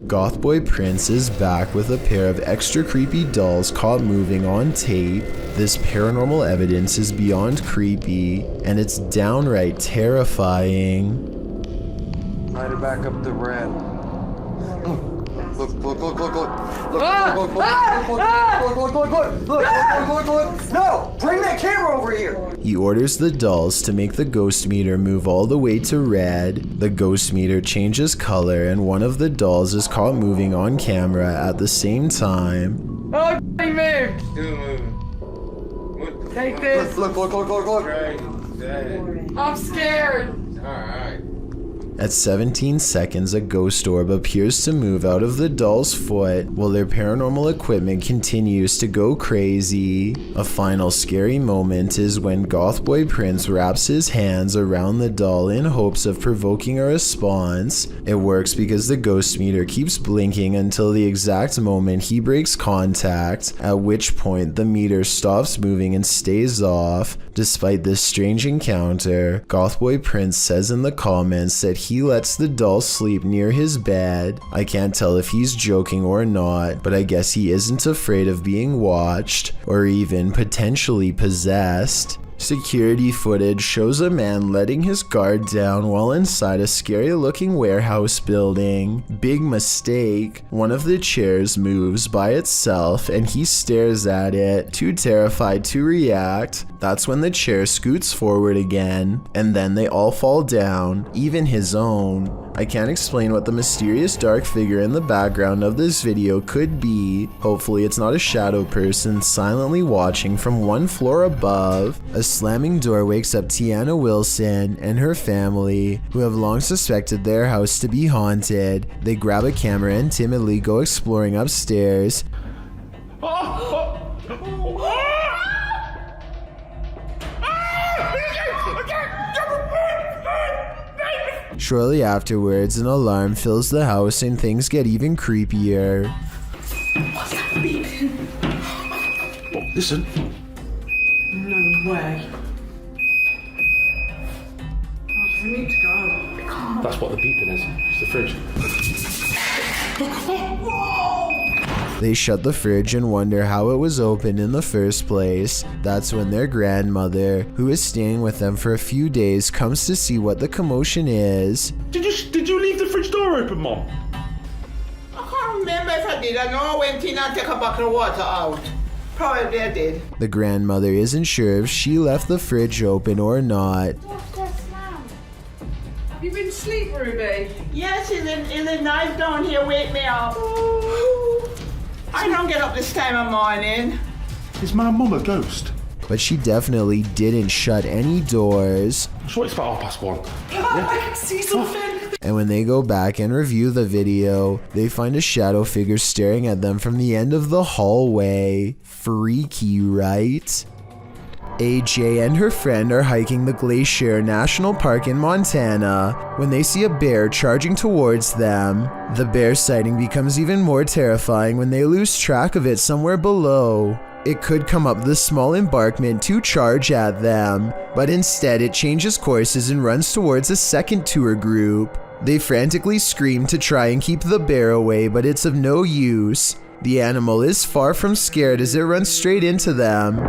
Gothboy Prince is back with a pair of extra creepy dolls caught moving on tape. This paranormal evidence is beyond creepy, and it's downright terrifying. Light her back up the ramp. Look. No! Bring that camera over here! He orders the dolls to make the ghost meter move all the way to red. The ghost meter changes color, and one of the dolls is caught moving on camera at the same time. Oh, he moved! Still moving. Take this! Look. I'm scared! Alright. At 17 seconds, a ghost orb appears to move out of the doll's foot while their paranormal equipment continues to go crazy. A final scary moment is when Gothboy Prince wraps his hands around the doll in hopes of provoking a response. It works because the ghost meter keeps blinking until the exact moment he breaks contact, at which point the meter stops moving and stays off. Despite this strange encounter, Gothboy Prince says in the comments that he lets the doll sleep near his bed. I can't tell if he's joking or not, but I guess he isn't afraid of being watched or even potentially possessed. Security footage shows a man letting his guard down while inside a scary looking warehouse building. Big mistake. One of the chairs moves by itself and he stares at it, too terrified to react. That's when the chair scoots forward again, and then they all fall down, even his own. I can't explain what the mysterious dark figure in the background of this video could be. Hopefully it's not a shadow person silently watching from one floor above. A slamming door wakes up Tiana Wilson and her family, who have long suspected their house to be haunted. They grab a camera and timidly go exploring upstairs. Shortly afterwards, an alarm fills the house and things get even creepier. What's that beeping? Oh, listen. No way. Oh, we need to go. That's what the beeping is. It's the fridge. They shut the fridge and wonder how it was opened in the first place. That's when their grandmother, who is staying with them for a few days, comes to see what the commotion is. Did you leave the fridge door open, Mom? I can't remember if I did. I know I went in and took a bucket of water out. Probably I did. The grandmother isn't sure if she left the fridge open or not. What's this now? Have you been asleep, Ruby? Yes, is the knife down here wake me up? I don't get up this time of morning. Is my mum a ghost? But she definitely didn't shut any doors. I'm sure it's about 1:30. I can see something! And when they go back and review the video, they find a shadow figure staring at them from the end of the hallway. Freaky, right? AJ and her friend are hiking the Glacier National Park in Montana when they see a bear charging towards them. The bear sighting becomes even more terrifying when they lose track of it somewhere below. It could come up the small embankment to charge at them, but instead it changes courses and runs towards a second tour group. They frantically scream to try and keep the bear away, but it's of no use. The animal is far from scared as it runs straight into them.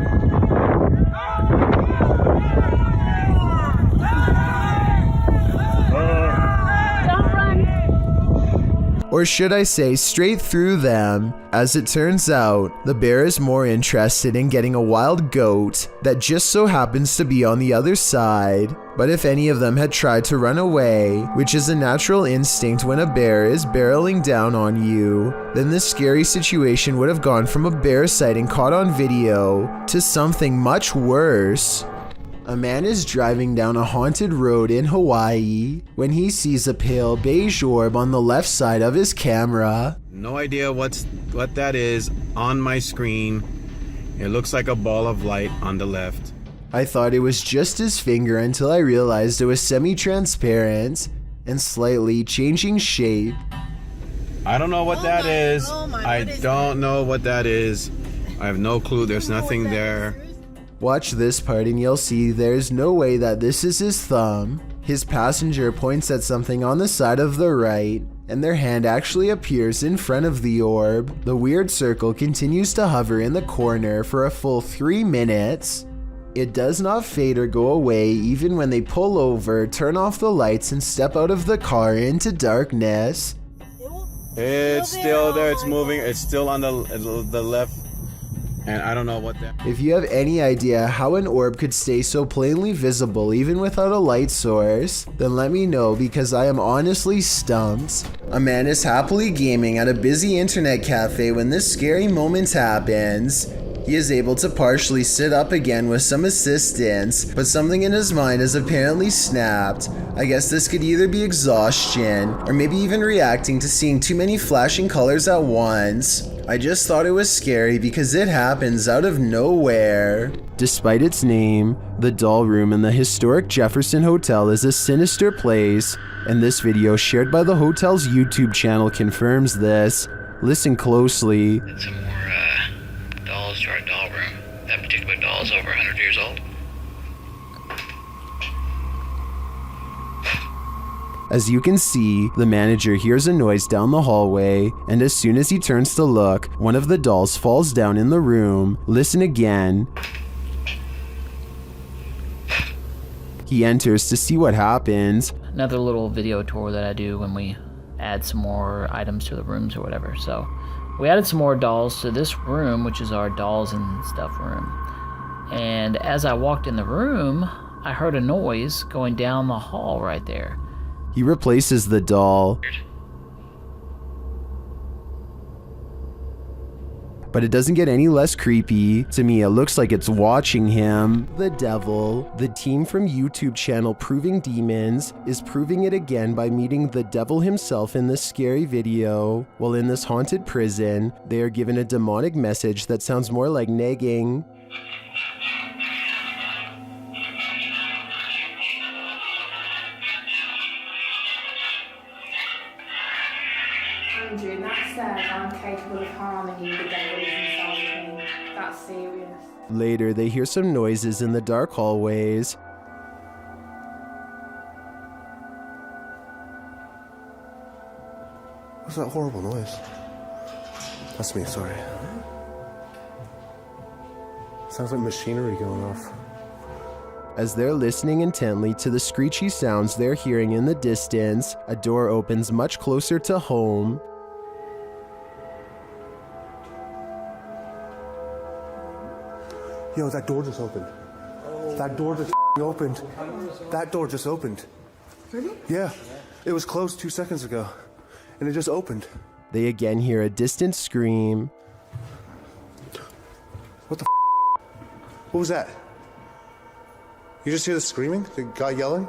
Or should I say straight through them. As it turns out, the bear is more interested in getting a wild goat that just so happens to be on the other side. But if any of them had tried to run away, which is a natural instinct when a bear is barreling down on you, then this scary situation would have gone from a bear sighting caught on video to something much worse. A man is driving down a haunted road in Hawaii when he sees a pale beige orb on the left side of his camera. No idea what that is on my screen. It looks like a ball of light on the left. I thought it was just his finger until I realized it was semi-transparent and slightly changing shape. I don't know what that is. I don't know what that is. I have no clue. There's nothing there. Watch this part and you'll see there's no way that this is his thumb. His passenger points at something on the side of the right, and their hand actually appears in front of the orb. The weird circle continues to hover in the corner for a full 3 minutes. It does not fade or go away even when they pull over, turn off the lights, and step out of the car into darkness. It's still there. It's moving. It's still on the left. And I don't know what that... If you have any idea how an orb could stay so plainly visible even without a light source, then let me know, because I am honestly stumped. A man is happily gaming at a busy internet cafe when this scary moment happens. He is able to partially sit up again with some assistance, but something in his mind has apparently snapped. I guess this could either be exhaustion, or maybe even reacting to seeing too many flashing colors at once. I just thought it was scary because it happens out of nowhere. Despite its name, the doll room in the historic Jefferson Hotel is a sinister place, and this video shared by the hotel's YouTube channel confirms this. Listen closely. Some more dolls to our doll room. That particular doll is over 100 years old. As you can see, the manager hears a noise down the hallway, and as soon as he turns to look, one of the dolls falls down in the room. Listen again. He enters to see what happens. Another little video tour that I do when we add some more items to the rooms or whatever. So we added some more dolls to this room, which is our dolls and stuff room. And as I walked in the room, I heard a noise going down the hall right there. He replaces the doll. But it doesn't get any less creepy. To me, it looks like it's watching him. The devil, the team from YouTube channel Proving Demons, is proving it again by meeting the devil himself in this scary video. While in this haunted prison, they are given a demonic message that sounds more like nagging. Andrew, that says I'm capable of harming you, the devil is inside of me. That's serious. Later, they hear some noises in the dark hallways. What's that horrible noise? That's me, sorry. Sounds like machinery going off. As they're listening intently to the screechy sounds they're hearing in the distance, a door opens much closer to home. Yo, that door just opened. That door just opened. That door just opened. Really? Yeah. It was closed 2 seconds ago. And it just opened. They again hear a distant scream. What the What was that? You just hear the screaming? The guy yelling?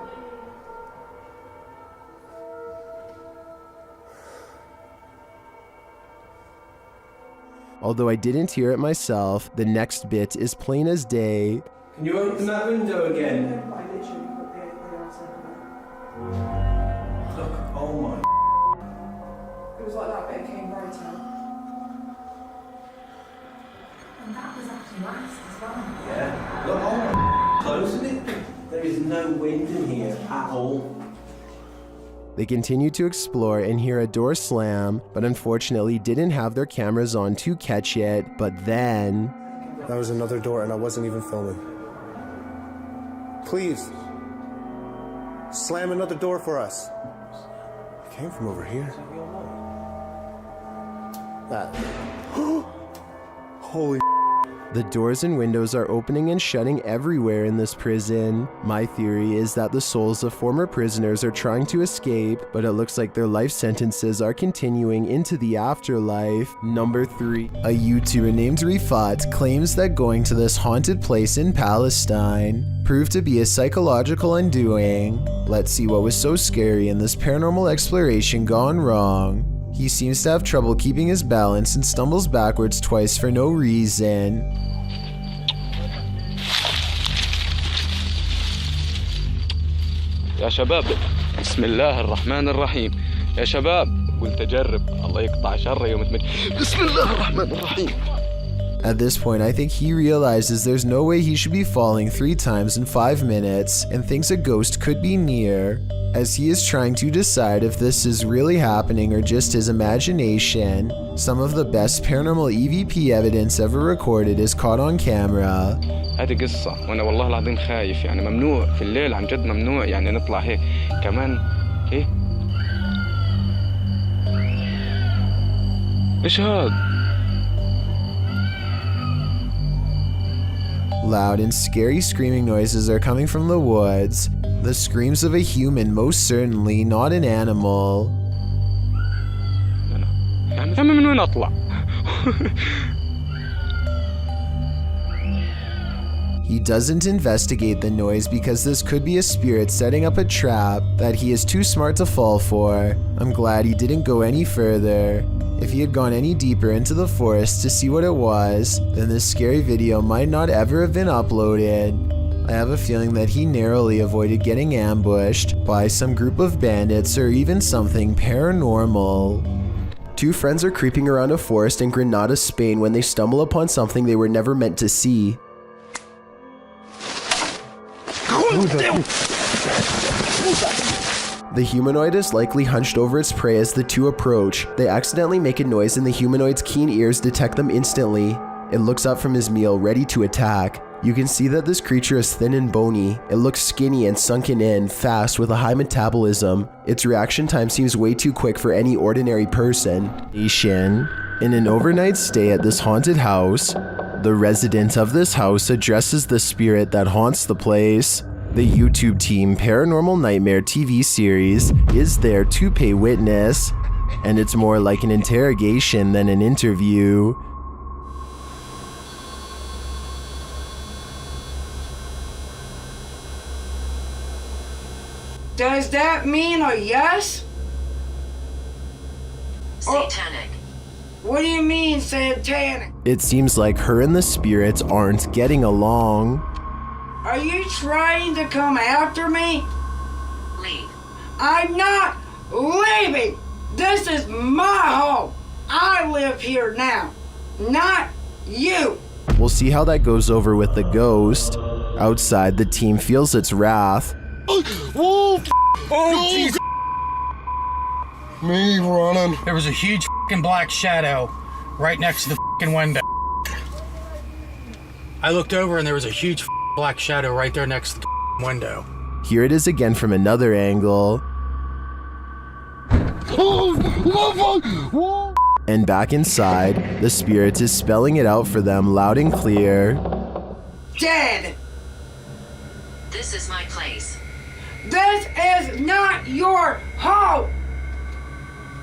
Although I didn't hear it myself, the next bit is plain as day. Can you open that window again? I literally put the outside Look, oh my. It was like that, but it came brighter. And that was actually last as well. Yeah. Look, oh my. Closing it. There is no wind in here at all. They continue to explore and hear a door slam, but unfortunately didn't have their cameras on to catch it. But then... That was another door and I wasn't even filming. Please. Slam another door for us. It came from over here. That. Holy. The doors and windows are opening and shutting everywhere in this prison. My theory is that the souls of former prisoners are trying to escape, but it looks like their life sentences are continuing into the afterlife. Number 3. A YouTuber named Rifat claims that going to this haunted place in Palestine proved to be a psychological undoing. Let's see what was so scary in this paranormal exploration gone wrong. He seems to have trouble keeping his balance and stumbles backwards twice for no reason. يا شباب بسم الله الرحمن الرحيم يا شباب قلت أجرب الله يقطع شر يوم بسم الله الرحمن الرحيم At this point, I think he realizes there's no way he should be falling 3 times in 5 minutes and thinks a ghost could be near, as he is trying to decide if this is really happening or just his imagination. Some of the best paranormal EVP evidence ever recorded is caught on camera. هذه قصة وأنا والله العظيم خايف يعني ممنوع في الليل عن جد ممنوع يعني نطلع هيك كمان إيه إيش هاد؟ Loud and scary screaming noises are coming from the woods. The screams of a human, most certainly not an animal. يعني من وين أطلع؟ He doesn't investigate the noise because this could be a spirit setting up a trap that he is too smart to fall for. I'm glad he didn't go any further. If he had gone any deeper into the forest to see what it was, then this scary video might not ever have been uploaded. I have a feeling that he narrowly avoided getting ambushed by some group of bandits or even something paranormal. 2 friends are creeping around a forest in Granada, Spain when they stumble upon something they were never meant to see. The humanoid is likely hunched over its prey as the 2 approach. They accidentally make a noise and the humanoid's keen ears detect them instantly. It looks up from his meal, ready to attack. You can see that this creature is thin and bony. It looks skinny and sunken in, fast, with a high metabolism. Its reaction time seems way too quick for any ordinary person. In an overnight stay at this haunted house, the resident of this house addresses the spirit that haunts the place. The YouTube team Paranormal Nightmare TV series is there to pay witness, and it's more like an interrogation than an interview. Does that mean a yes? Satanic. What do you mean, satanic? It seems like her and the spirits aren't getting along. Are you trying to come after me? Leave. I'm not leaving. This is my home. I live here now, not you. We'll see how that goes over with the ghost. Outside, the team feels its wrath. Oh, Jesus. Me running. There was a huge fucking black shadow right next to the fucking window. I looked over and there was a huge black shadow right there next to the window. Here it is again from another angle. And back inside, the spirit is spelling it out for them loud and clear. Dead. This is my place. This is not your home.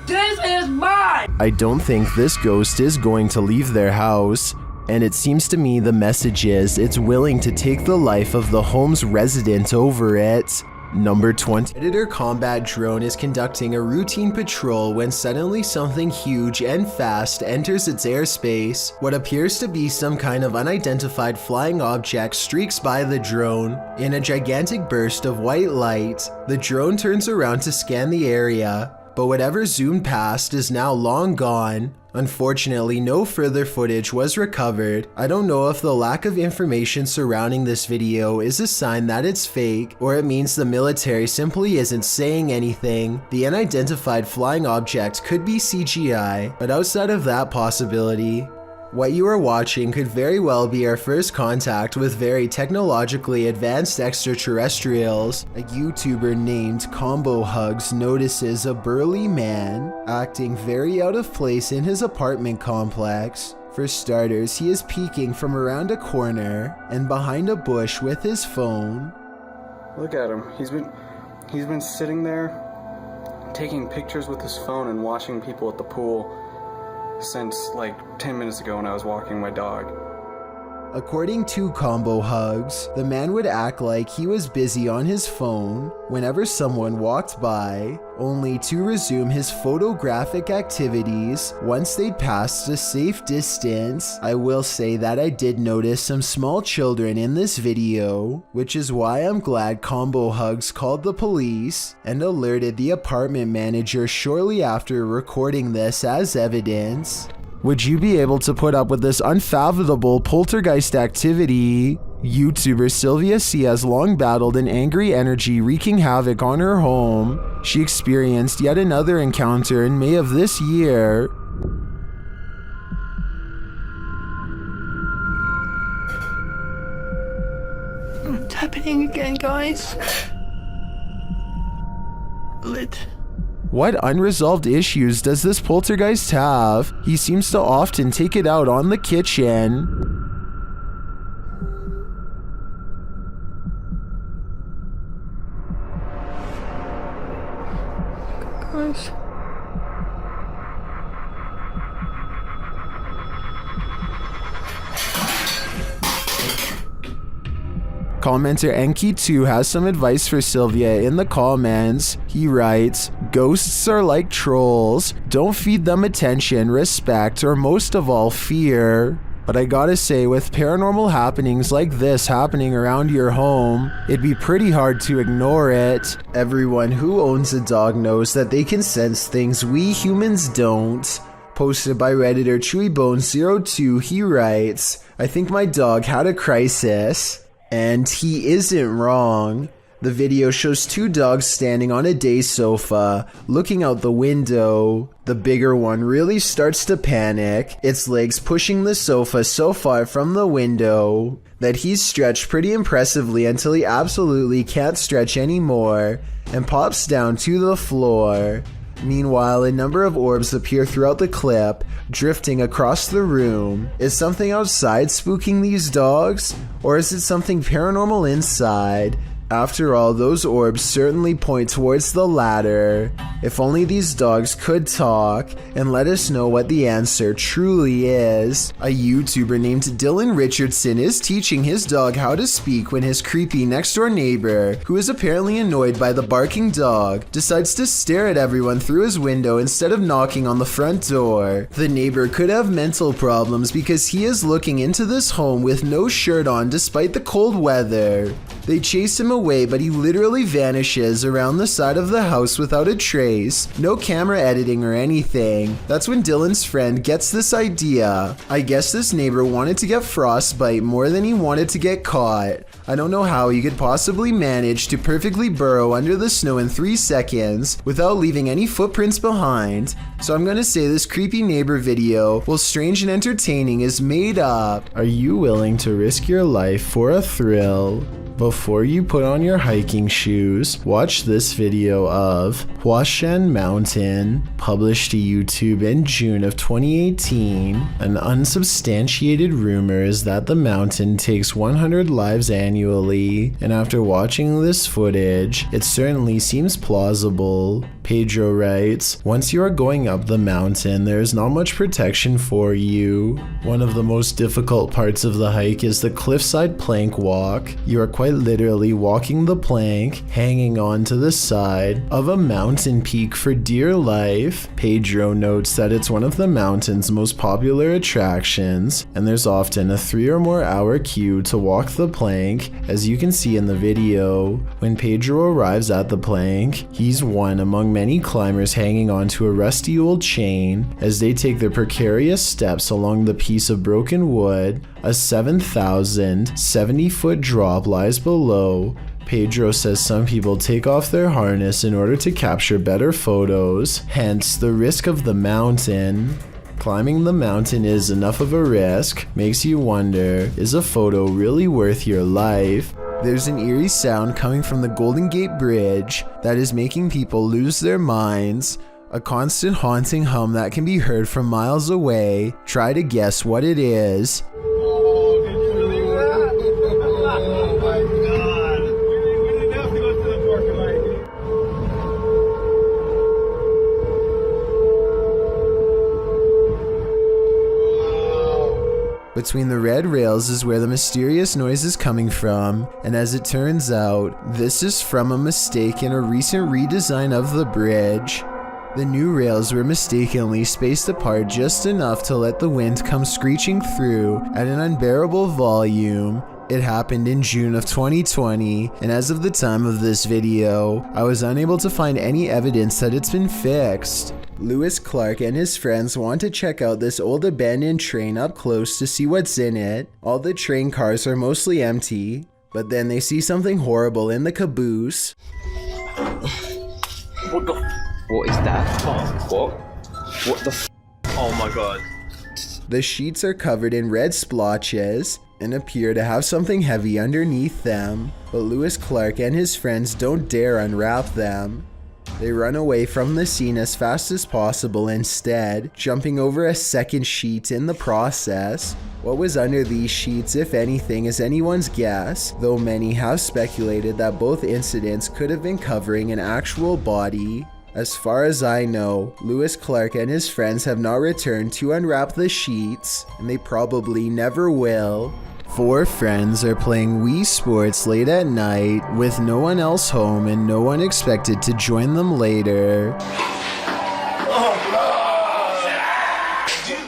This is mine. I don't think this ghost is going to leave their house. And it seems to me the message is it's willing to take the life of the home's resident over it. Number 20. Predator combat drone is conducting a routine patrol when suddenly something huge and fast enters its airspace. What appears to be some kind of unidentified flying object streaks by the drone. In a gigantic burst of white light, the drone turns around to scan the area, but whatever zoomed past is now long gone. Unfortunately, no further footage was recovered. I don't know if the lack of information surrounding this video is a sign that it's fake, or it means the military simply isn't saying anything. The unidentified flying object could be CGI, but outside of that possibility, what you are watching could very well be our first contact with very technologically advanced extraterrestrials. A YouTuber named Combo Hugs notices a burly man acting very out of place in his apartment complex. For starters, he is peeking from around a corner and behind a bush with his phone. Look at him. He's been sitting there taking pictures with his phone and watching people at the pool since like 10 minutes ago when I was walking my dog. According to Combo Hugs, the man would act like he was busy on his phone whenever someone walked by, only to resume his photographic activities once they'd passed a safe distance. I will say that I did notice some small children in this video, which is why I'm glad Combo Hugs called the police and alerted the apartment manager shortly after recording this as evidence. Would you be able to put up with this unfathomable poltergeist activity? YouTuber Sylvia C has long battled an angry energy wreaking havoc on her home. She experienced yet another encounter in May of this year. What's happening again, guys? Lit. What unresolved issues does this poltergeist have? He seems to often take it out on the kitchen. Guys. Commenter Enki2 has some advice for Sylvia in the comments. He writes, "Ghosts are like trolls. Don't feed them attention, respect, or most of all, fear." But I gotta say, with paranormal happenings like this happening around your home, it'd be pretty hard to ignore it. Everyone who owns a dog knows that they can sense things we humans don't. Posted by Redditor ChewyBone02, he writes, "I think my dog had a crisis." And he isn't wrong. The video shows two dogs standing on a day sofa, looking out the window. The bigger one really starts to panic, its legs pushing the sofa so far from the window that he's stretched pretty impressively until he absolutely can't stretch anymore and pops down to the floor. Meanwhile, a number of orbs appear throughout the clip, drifting across the room. Is something outside spooking these dogs? Or is it something paranormal inside? After all, those orbs certainly point towards the latter. If only these dogs could talk and let us know what the answer truly is. A YouTuber named Dylan Richardson is teaching his dog how to speak when his creepy next-door neighbor, who is apparently annoyed by the barking dog, decides to stare at everyone through his window instead of knocking on the front door. The neighbor could have mental problems because he is looking into this home with no shirt on despite the cold weather. They chase him away, but he literally vanishes around the side of the house without a trace. No camera editing or anything. That's when Dylan's friend gets this idea. I guess this neighbor wanted to get frostbite more than he wanted to get caught. I don't know how he could possibly manage to perfectly burrow under the snow in 3 seconds without leaving any footprints behind. So I'm gonna say this creepy neighbor video, while strange and entertaining, is made up. Are you willing to risk your life for a thrill? Before you put on your hiking shoes, watch this video of Huashan Mountain, published to YouTube in June of 2018. An unsubstantiated rumor is that the mountain takes 100 lives annually, and after watching this footage, it certainly seems plausible. Pedro writes, "Once you are going up the mountain, there is not much protection for you. One of the most difficult parts of the hike is the cliffside plank walk. You are quite literally walking the plank, hanging on to the side of a mountain peak for dear life." Pedro notes that it's one of the mountain's most popular attractions, and there's often a 3 or more hour queue to walk the plank, as you can see in the video. When Pedro arrives at the plank, he's one among many climbers hanging onto a rusty old chain as they take their precarious steps along the piece of broken wood. A 7,070-foot drop lies below. Pedro says some people take off their harness in order to capture better photos, hence the risk of the mountain. Climbing the mountain is enough of a risk, makes you wonder, is a photo really worth your life? There's an eerie sound coming from the Golden Gate Bridge that is making people lose their minds. A constant haunting hum that can be heard from miles away. Try to guess what it is. Between the red rails is where the mysterious noise is coming from, and as it turns out, this is from a mistake in a recent redesign of the bridge. The new rails were mistakenly spaced apart just enough to let the wind come screeching through at an unbearable volume. It happened in June of 2020, and as of the time of this video, I was unable to find any evidence that it's been fixed. Lewis Clark and his friends want to check out this old abandoned train up close to see what's in it. All the train cars are mostly empty, but then they see something horrible in the caboose. What is that? What? What the Oh my god. The sheets are covered in red splotches and appear to have something heavy underneath them, but Lewis Clark and his friends don't dare unwrap them. They run away from the scene as fast as possible instead, jumping over a second sheet in the process. What was under these sheets, if anything, is anyone's guess, though many have speculated that both incidents could have been covering an actual body. As far as I know, Lewis Clark and his friends have not returned to unwrap the sheets, and they probably never will. 4 friends are playing Wii Sports late at night with no one else home and no one expected to join them later.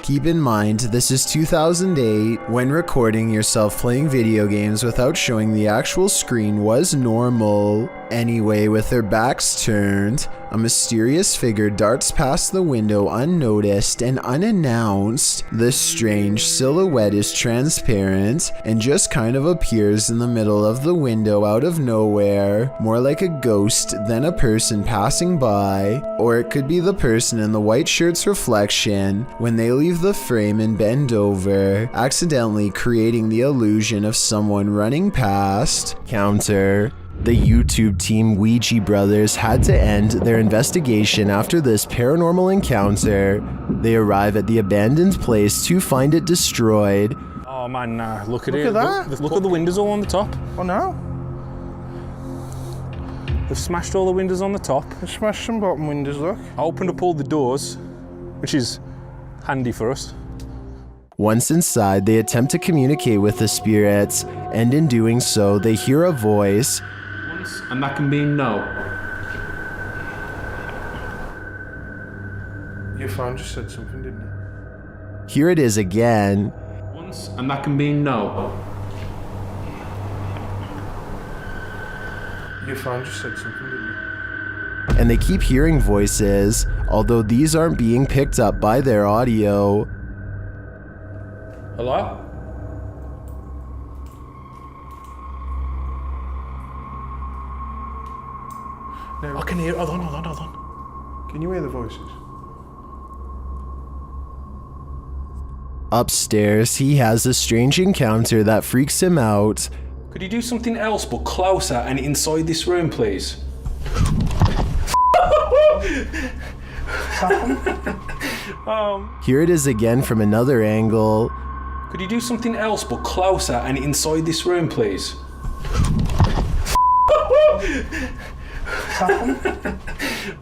Keep in mind, this is 2008, when recording yourself playing video games without showing the actual screen was normal. Anyway, with their backs turned, a mysterious figure darts past the window unnoticed and unannounced. The strange silhouette is transparent and just kind of appears in the middle of the window out of nowhere, more like a ghost than a person passing by. Or it could be the person in the white shirt's reflection when they leave the frame and bend over, accidentally creating the illusion of someone running past. Counter. The YouTube team Ouija Brothers had to end their investigation after this paranormal encounter. They arrive at the abandoned place to find it destroyed. Oh man, nah, look at Look it. at that. Look at the windows all on the top. Oh no. They've smashed all the windows on the top. They smashed some bottom windows, look. I opened up all the doors, which is handy for us. Once inside, they attempt to communicate with the spirits, and in doing so, they hear a voice. Once, and that can mean no. Your phone just said something, didn't it? Here it is again. Once, and that can mean no. Your phone just said something, didn't it? And they keep hearing voices, although these aren't being picked up by their audio. Hello? No. I can hear. Hold on. Can you hear the voices? Upstairs, he has a strange encounter that freaks him out. Could you do something else but closer and inside this room, please? Here it is again from another angle. Could you do something else but closer and inside this room, please?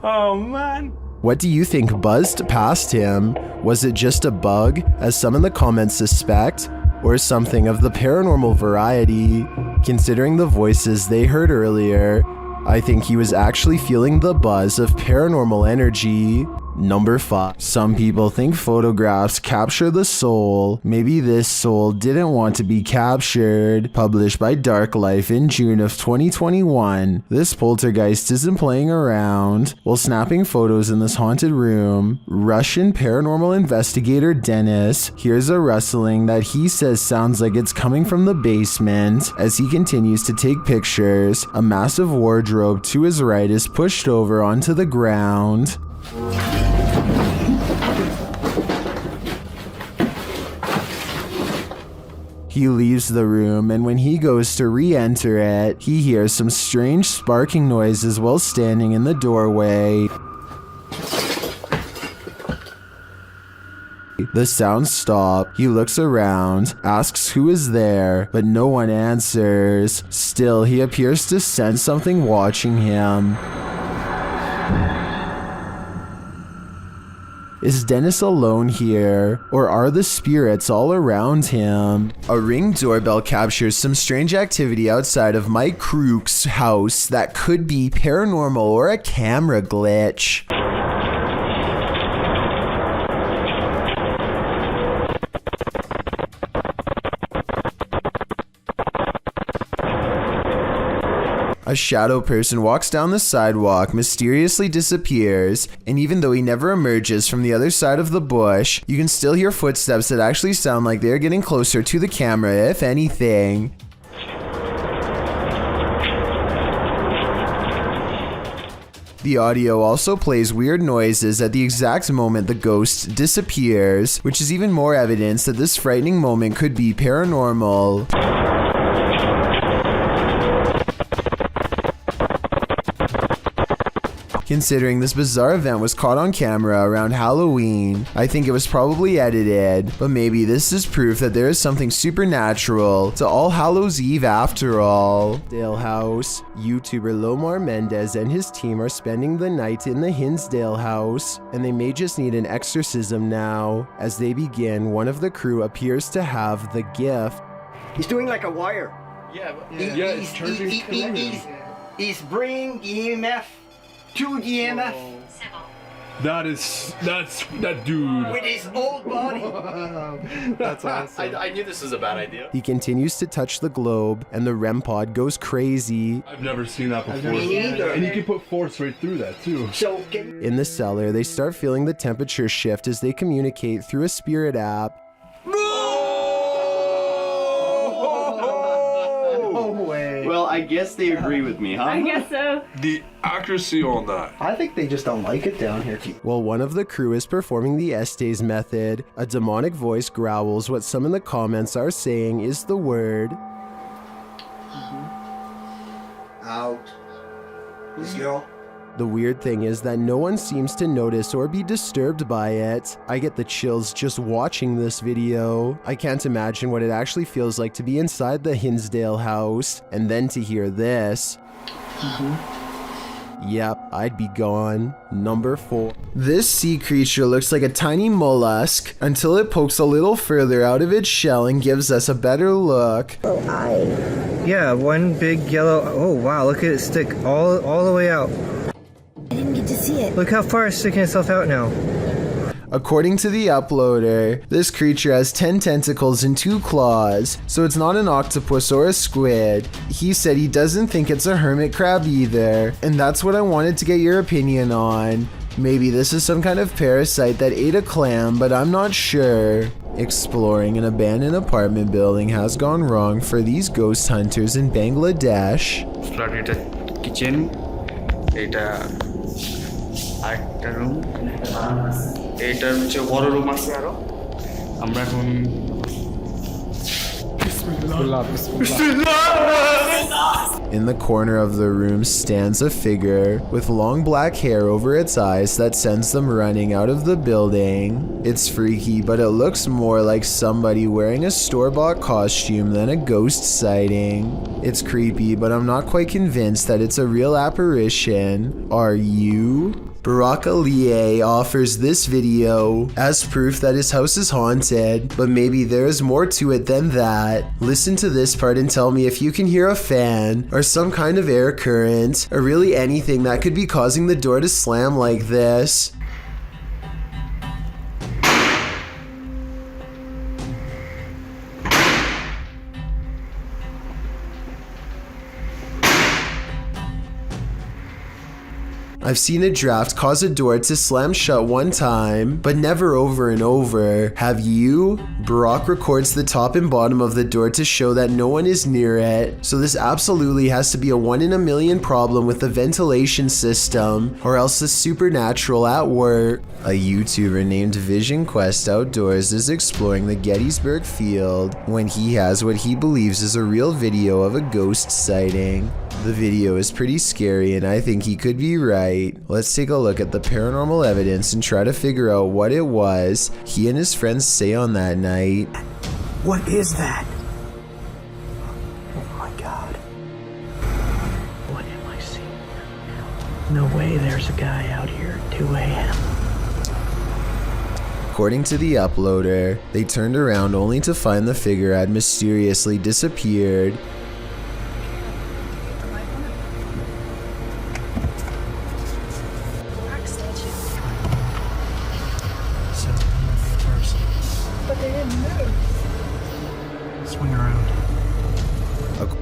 Oh man. What do you think buzzed past him? Was it just a bug, as some in the comments suspect, or something of the paranormal variety? Considering the voices they heard earlier, I think he was actually feeling the buzz of paranormal energy. Number 5. Some people think photographs capture the soul. Maybe this soul didn't want to be captured. Published by Dark Life in June of 2021. This poltergeist isn't playing around. While snapping photos in this haunted room, Russian paranormal investigator Dennis hears a rustling that he says sounds like it's coming from the basement. As he continues to take pictures, a massive wardrobe to his right is pushed over onto the ground. He leaves the room, and when he goes to re-enter it, he hears some strange sparking noises while standing in the doorway. The sounds stop. He looks around, asks who is there, but no one answers. Still, he appears to sense something watching him. Is Dennis alone here, or are the spirits all around him? A Ring doorbell captures some strange activity outside of Mike Crook's house that could be paranormal or a camera glitch. A shadow person walks down the sidewalk, mysteriously disappears, and even though he never emerges from the other side of the bush, you can still hear footsteps that actually sound like they're getting closer to the camera, if anything. The audio also plays weird noises at the exact moment the ghost disappears, which is even more evidence that this frightening moment could be paranormal. Considering this bizarre event was caught on camera around Halloween, I think it was probably edited, but maybe this is proof that there is something supernatural to All Hallows Eve after all. Dale House. YouTuber Lomar Mendez and his team are spending the night in the Hinsdale house, and they may just need an exorcism now. As they begin, one of the crew appears to have the gift. He's doing like a wire. Yeah, He's bringing EMF to EMF. That's that dude. With his old body. That's awesome. I knew this was a bad idea. He continues to touch the globe, and the REM pod goes crazy. I've never seen that before. Me neither. And you can put force right through that too. So in the cellar, they start feeling the temperature shift as they communicate through a spirit app. Well, I guess they agree with me, huh? I guess so. The accuracy on that. I think they just don't like it down here. While one of the crew is performing the Estes method, a demonic voice growls what some in the comments are saying is the word out. Zero. The weird thing is that no one seems to notice or be disturbed by it. I get the chills just watching this video. I can't imagine what it actually feels like to be inside the Hinsdale house, and then to hear this. Yep, I'd be gone. Number 4. This sea creature looks like a tiny mollusk until it pokes a little further out of its shell and gives us a better look. Yeah, one big yellow. Oh wow, look at it stick all the way out. I didn't get to see it. Look how far it's sticking itself out now. According to the uploader, this creature has 10 tentacles and 2 claws, so it's not an octopus or a squid. He said he doesn't think it's a hermit crab either, and that's what I wanted to get your opinion on. Maybe this is some kind of parasite that ate a clam, but I'm not sure. Exploring an abandoned apartment building has gone wrong for these ghost hunters in Bangladesh. Kitchen. একটা room এইটার হচ্ছে বড় room আছে আরো আমরা এখন In the corner of the room stands a figure with long black hair over its eyes that sends them running out of the building. It's freaky, but it looks more like somebody wearing a store-bought costume than a ghost sighting. It's creepy, but I'm not quite convinced that it's a real apparition. Are you? Barack Aliye offers this video as proof that his house is haunted, but maybe there is more to it than that. Listen to this part and tell me if you can hear a fan, or some kind of air current, or really anything that could be causing the door to slam like this. I've seen a draft cause a door to slam shut one time, but never over and over. Have you? Barack records the top and bottom of the door to show that no one is near it, so this absolutely has to be a 1 in a million problem with the ventilation system, or else the supernatural at work. A YouTuber named Vision Quest Outdoors is exploring the Gettysburg field when he has what he believes is a real video of a ghost sighting. The video is pretty scary and I think he could be right. Let's take a look at the paranormal evidence and try to figure out what it was he and his friends say on that night. What is that? Oh my god. What am I seeing? No way there's a guy out here at 2 a.m. According to the uploader, they turned around only to find the figure had mysteriously disappeared. But they didn't move. Swing around.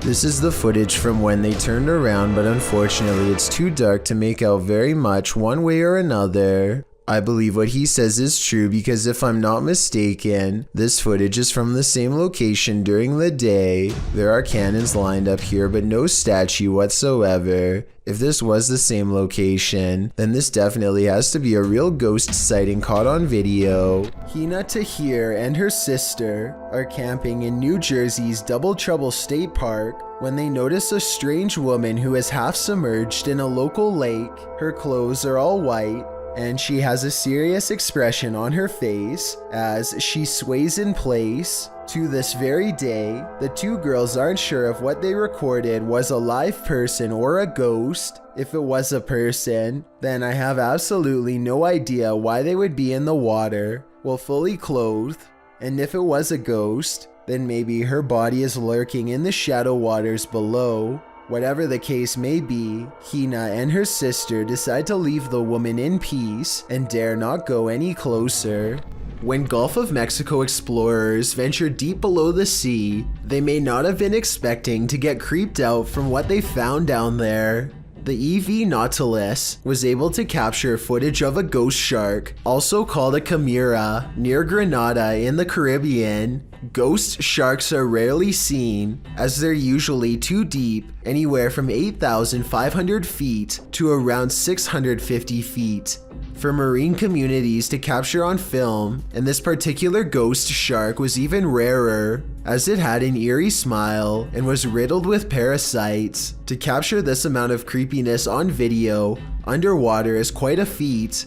This is the footage from when they turned around, but unfortunately it's too dark to make out very much one way or another. I believe what he says is true because if I'm not mistaken, this footage is from the same location during the day. There are cannons lined up here, but no statue whatsoever. If this was the same location, then this definitely has to be a real ghost sighting caught on video. Hina Tahir and her sister are camping in New Jersey's Double Trouble State Park when they notice a strange woman who is half submerged in a local lake. Her clothes are all white, and she has a serious expression on her face as she sways in place. To this very day, the two girls aren't sure if what they recorded was a live person or a ghost. If it was a person, then I have absolutely no idea why they would be in the water, well, fully clothed. And if it was a ghost, then maybe her body is lurking in the shadow waters below. Whatever the case may be, Hina and her sister decide to leave the woman in peace and dare not go any closer. When Gulf of Mexico explorers ventured deep below the sea, they may not have been expecting to get creeped out from what they found down there. The EV Nautilus was able to capture footage of a ghost shark, also called a chimera, near Grenada in the Caribbean. Ghost sharks are rarely seen, as they're usually too deep, anywhere from 8,500 feet to around 650 feet. For marine communities to capture on film, and this particular ghost shark was even rarer, as it had an eerie smile and was riddled with parasites. To capture this amount of creepiness on video, underwater is quite a feat.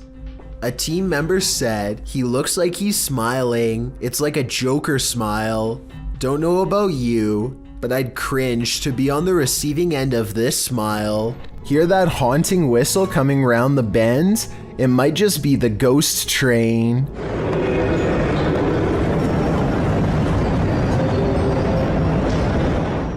A team member said, "He looks like he's smiling. It's like a Joker smile." Don't know about you, but I'd cringe to be on the receiving end of this smile. Hear that haunting whistle coming round the bend? It might just be the ghost train.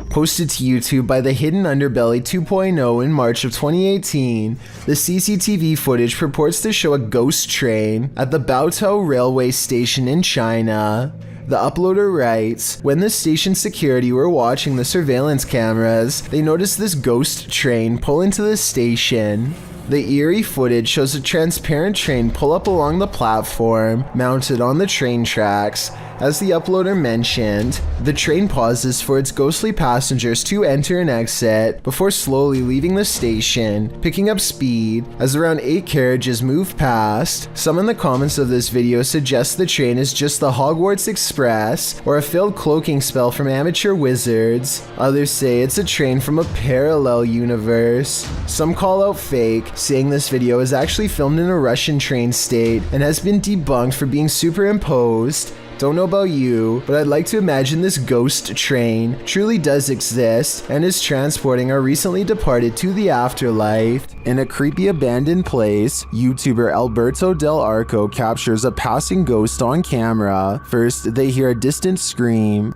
Posted to YouTube by the Hidden Underbelly 2.0 in March of 2018, the CCTV footage purports to show a ghost train at the Baotou railway station in China. The uploader writes, when the station security were watching the surveillance cameras, they noticed this ghost train pull into the station. The eerie footage shows a transparent train pull up along the platform, mounted on the train tracks. As the uploader mentioned, the train pauses for its ghostly passengers to enter and exit before slowly leaving the station, picking up speed as around 8 carriages move past. Some in the comments of this video suggest the train is just the Hogwarts Express or a failed cloaking spell from amateur wizards. Others say it's a train from a parallel universe. Some call out fake, saying this video is actually filmed in a Russian train state and has been debunked for being superimposed. Don't know about you, but I'd like to imagine this ghost train truly does exist and is transporting our recently departed to the afterlife. In a creepy abandoned place, YouTuber Alberto Del Arco captures a passing ghost on camera. First, they hear a distant scream.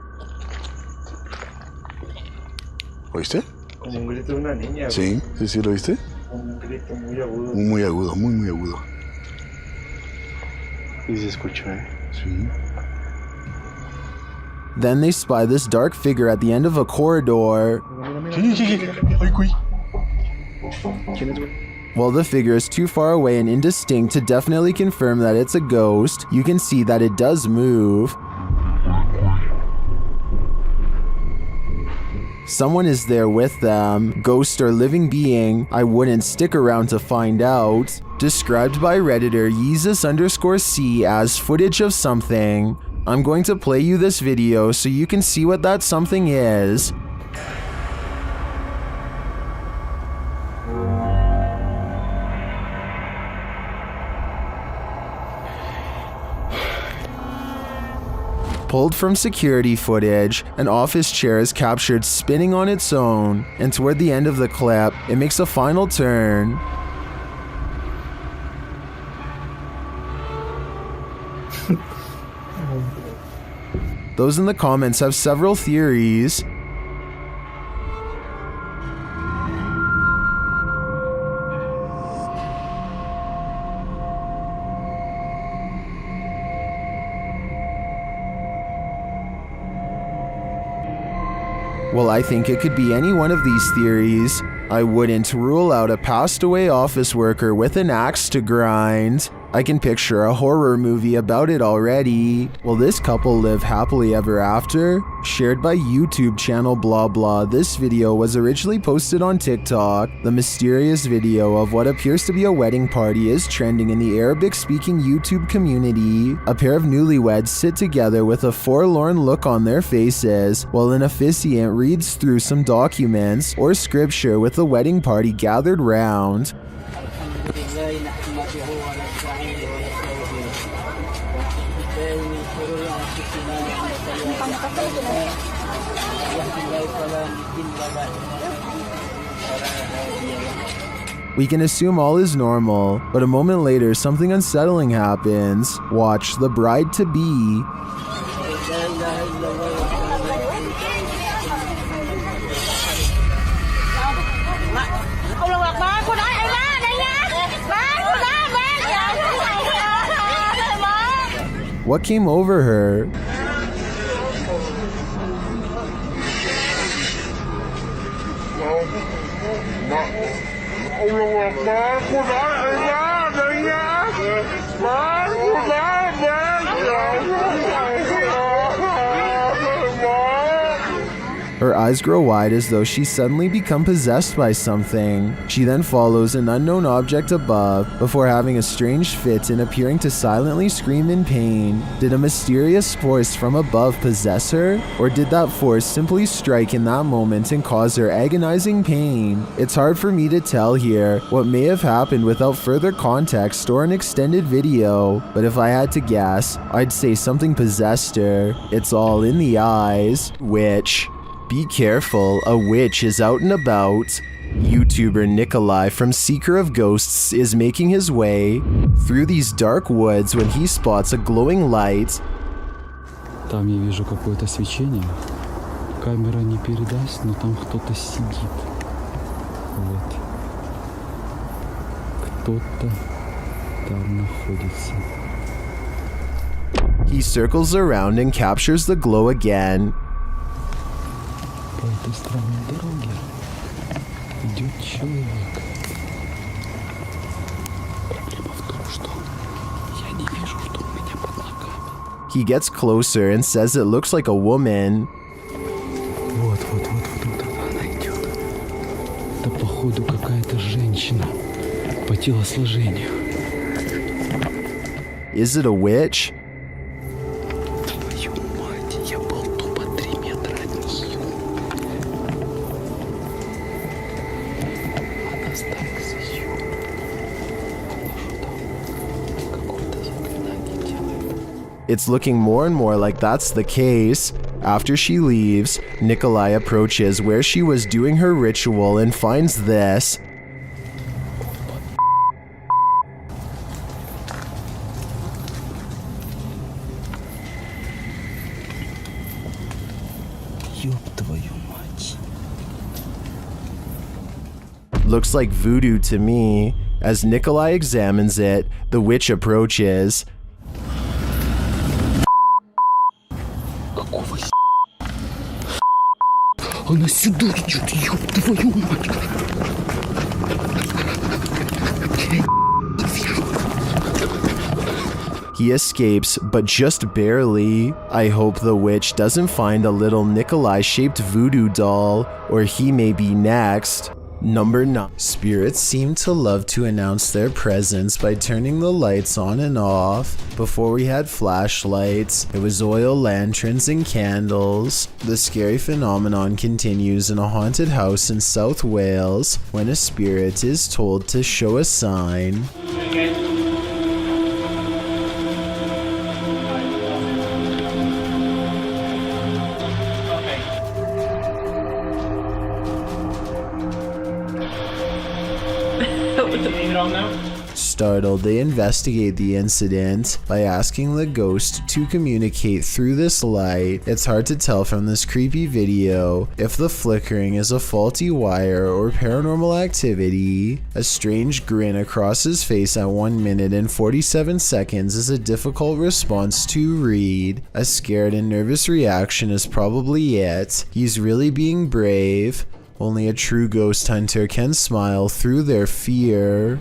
¿Oíste? Como un grito de una niña. Sí, sí, ¿lo oíste? Un grito muy agudo. Muy agudo, muy agudo. Y se escuchó, Sí. Then they spy this dark figure at the end of a corridor. While the figure is too far away and indistinct to definitely confirm that it's a ghost, you can see that it does move. Someone is there with them, ghost or living being, I wouldn't stick around to find out. Described by Redditor Yeezus_C as footage of something. I'm going to play you this video so you can see what that something is. Pulled from security footage, an office chair is captured spinning on its own, and toward the end of the clip, it makes a final turn. Those in the comments have several theories. Well, I think it could be any one of these theories. I wouldn't rule out a passed away office worker with an axe to grind. I can picture a horror movie about it already. Will this couple live happily ever after? Shared by YouTube channel blah blah. This video was originally posted on TikTok. The mysterious video of what appears to be a wedding party is trending in the Arabic-speaking YouTube community. A pair of newlyweds sit together with a forlorn look on their faces, while an officiant reads through some documents or scripture with the wedding party gathered round. We can assume all is normal, but a moment later something unsettling happens. Watch the bride-to-be. What came over her? Her eyes grow wide as though she's suddenly become possessed by something. She then follows an unknown object above before having a strange fit and appearing to silently scream in pain. Did a mysterious force from above possess her? Or did that force simply strike in that moment and cause her agonizing pain? It's hard for me to tell here what may have happened without further context or an extended video, but if I had to guess, I'd say something possessed her. It's all in the eyes. Witch. Be careful, a witch is out and about. YouTuber Nikolai from Seeker of Ghosts is making his way through these dark woods when he spots a glowing light. Там я вижу какое-то свечение. Камера не передаст, но там кто-то сидит. Вот. Кто-то там находится. He circles around and captures the glow again. По этой странной дороге идет человек. Проблема в том, что я не вижу, что у меня под ногами. He gets closer and says it looks like a woman. Вот она идет. Это походу какая-то женщина по телосложению. Is it a witch? It's looking more and more like that's the case. After she leaves, Nikolai approaches where she was doing her ritual and finds this. Looks like voodoo to me. As Nikolai examines it, the witch approaches. Она сюда идет, ёб твою мать! He escapes, but just barely. I hope the witch doesn't find a little Nikolai-shaped voodoo doll, or he may be next. Number 9. Spirits seem to love to announce their presence by turning the lights on and off. Before we had flashlights, it was oil lanterns and candles. The scary phenomenon continues in a haunted house in South Wales when a spirit is told to show a sign. Startled, they investigate the incident by asking the ghost to communicate through this light. It's hard to tell from this creepy video if the flickering is a faulty wire or paranormal activity. A strange grin across his face at 1 minute and 47 seconds is a difficult response to read. A scared and nervous reaction is probably it. He's really being brave. Only a true ghost hunter can smile through their fear.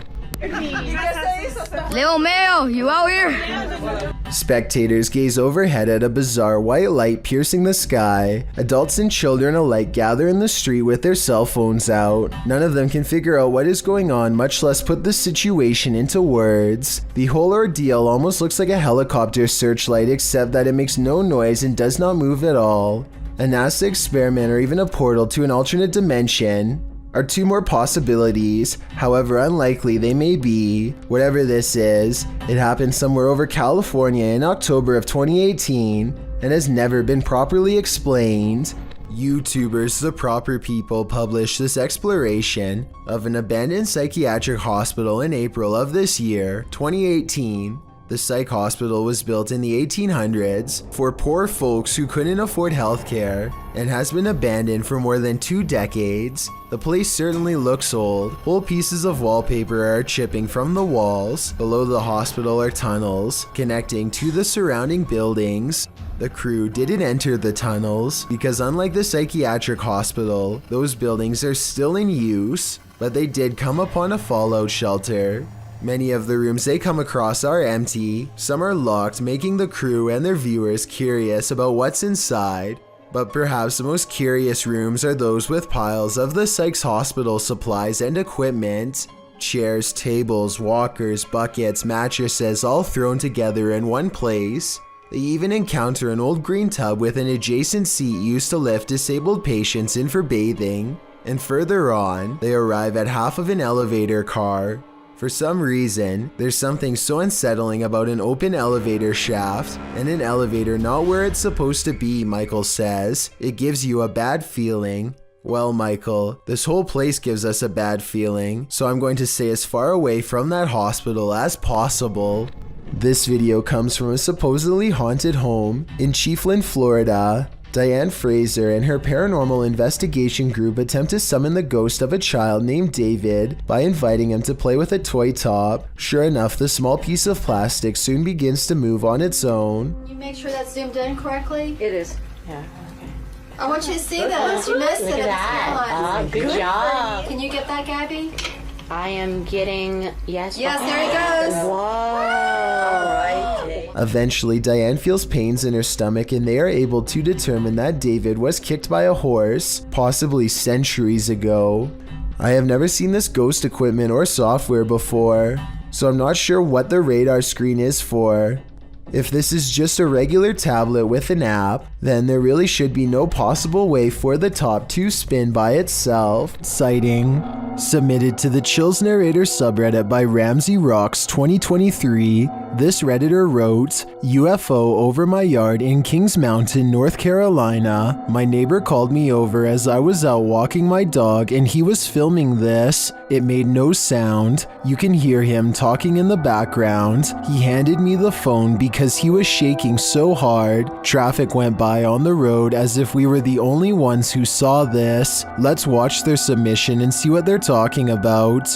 Leo Mayo, you out here? Spectators gaze overhead at a bizarre white light piercing the sky. Adults and children alike gather in the street with their cell phones out. None of them can figure out what is going on, much less put the situation into words. The whole ordeal almost looks like a helicopter searchlight, except that it makes no noise and does not move at all. A NASA experiment or even a portal to an alternate dimension are two more possibilities, however unlikely they may be. Whatever this is, it happened somewhere over California in October of 2018 and has never been properly explained. YouTubers The Proper People published this exploration of an abandoned psychiatric hospital in April of this year, 2018. The psych hospital was built in the 1800s for poor folks who couldn't afford healthcare and has been abandoned for more than 2 decades. The place certainly looks old. Whole pieces of wallpaper are chipping from the walls. Below the hospital are tunnels connecting to the surrounding buildings. The crew didn't enter the tunnels because, unlike the psychiatric hospital, those buildings are still in use, but they did come upon a fallout shelter. Many of the rooms they come across are empty, some are locked, making the crew and their viewers curious about what's inside. But perhaps the most curious rooms are those with piles of the psych's hospital supplies and equipment. Chairs, tables, walkers, buckets, mattresses, all thrown together in one place. They even encounter an old green tub with an adjacent seat used to lift disabled patients in for bathing. And further on, they arrive at half of an elevator car. For some reason, there's something so unsettling about an open elevator shaft and an elevator not where it's supposed to be, Michael says. It gives you a bad feeling. Well, Michael, this whole place gives us a bad feeling, so I'm going to stay as far away from that hospital as possible. This video comes from a supposedly haunted home in Chiefland, Florida. Diane Fraser and her paranormal investigation group attempt to summon the ghost of a child named David by inviting him to play with a toy top. Sure enough, the small piece of plastic soon begins to move on its own. Can you make sure that's zoomed in correctly? It is. Yeah. I want you to see this. You missed Look it. at that. Good job. Can you get that, Gabby? I am getting, yes. Yes, there he goes. Whoa. All right. Eventually, Diane feels pains in her stomach and they are able to determine that David was kicked by a horse, possibly centuries ago. I have never seen this ghost equipment or software before, so I'm not sure what the radar screen is for. If this is just a regular tablet with an app, then there really should be no possible way for the top to spin by itself. Sighting. Submitted to the Chills Narrator subreddit by Ramsey Rocks 2023, this Redditor wrote, UFO over my yard in Kings Mountain, North Carolina. My neighbor called me over as I was out walking my dog and he was filming this. It made no sound. You can hear him talking in the background. He handed me the phone because he was shaking so hard. Traffic went by on the road as if we were the only ones who saw this. Let's watch their submission and see what they're talking about.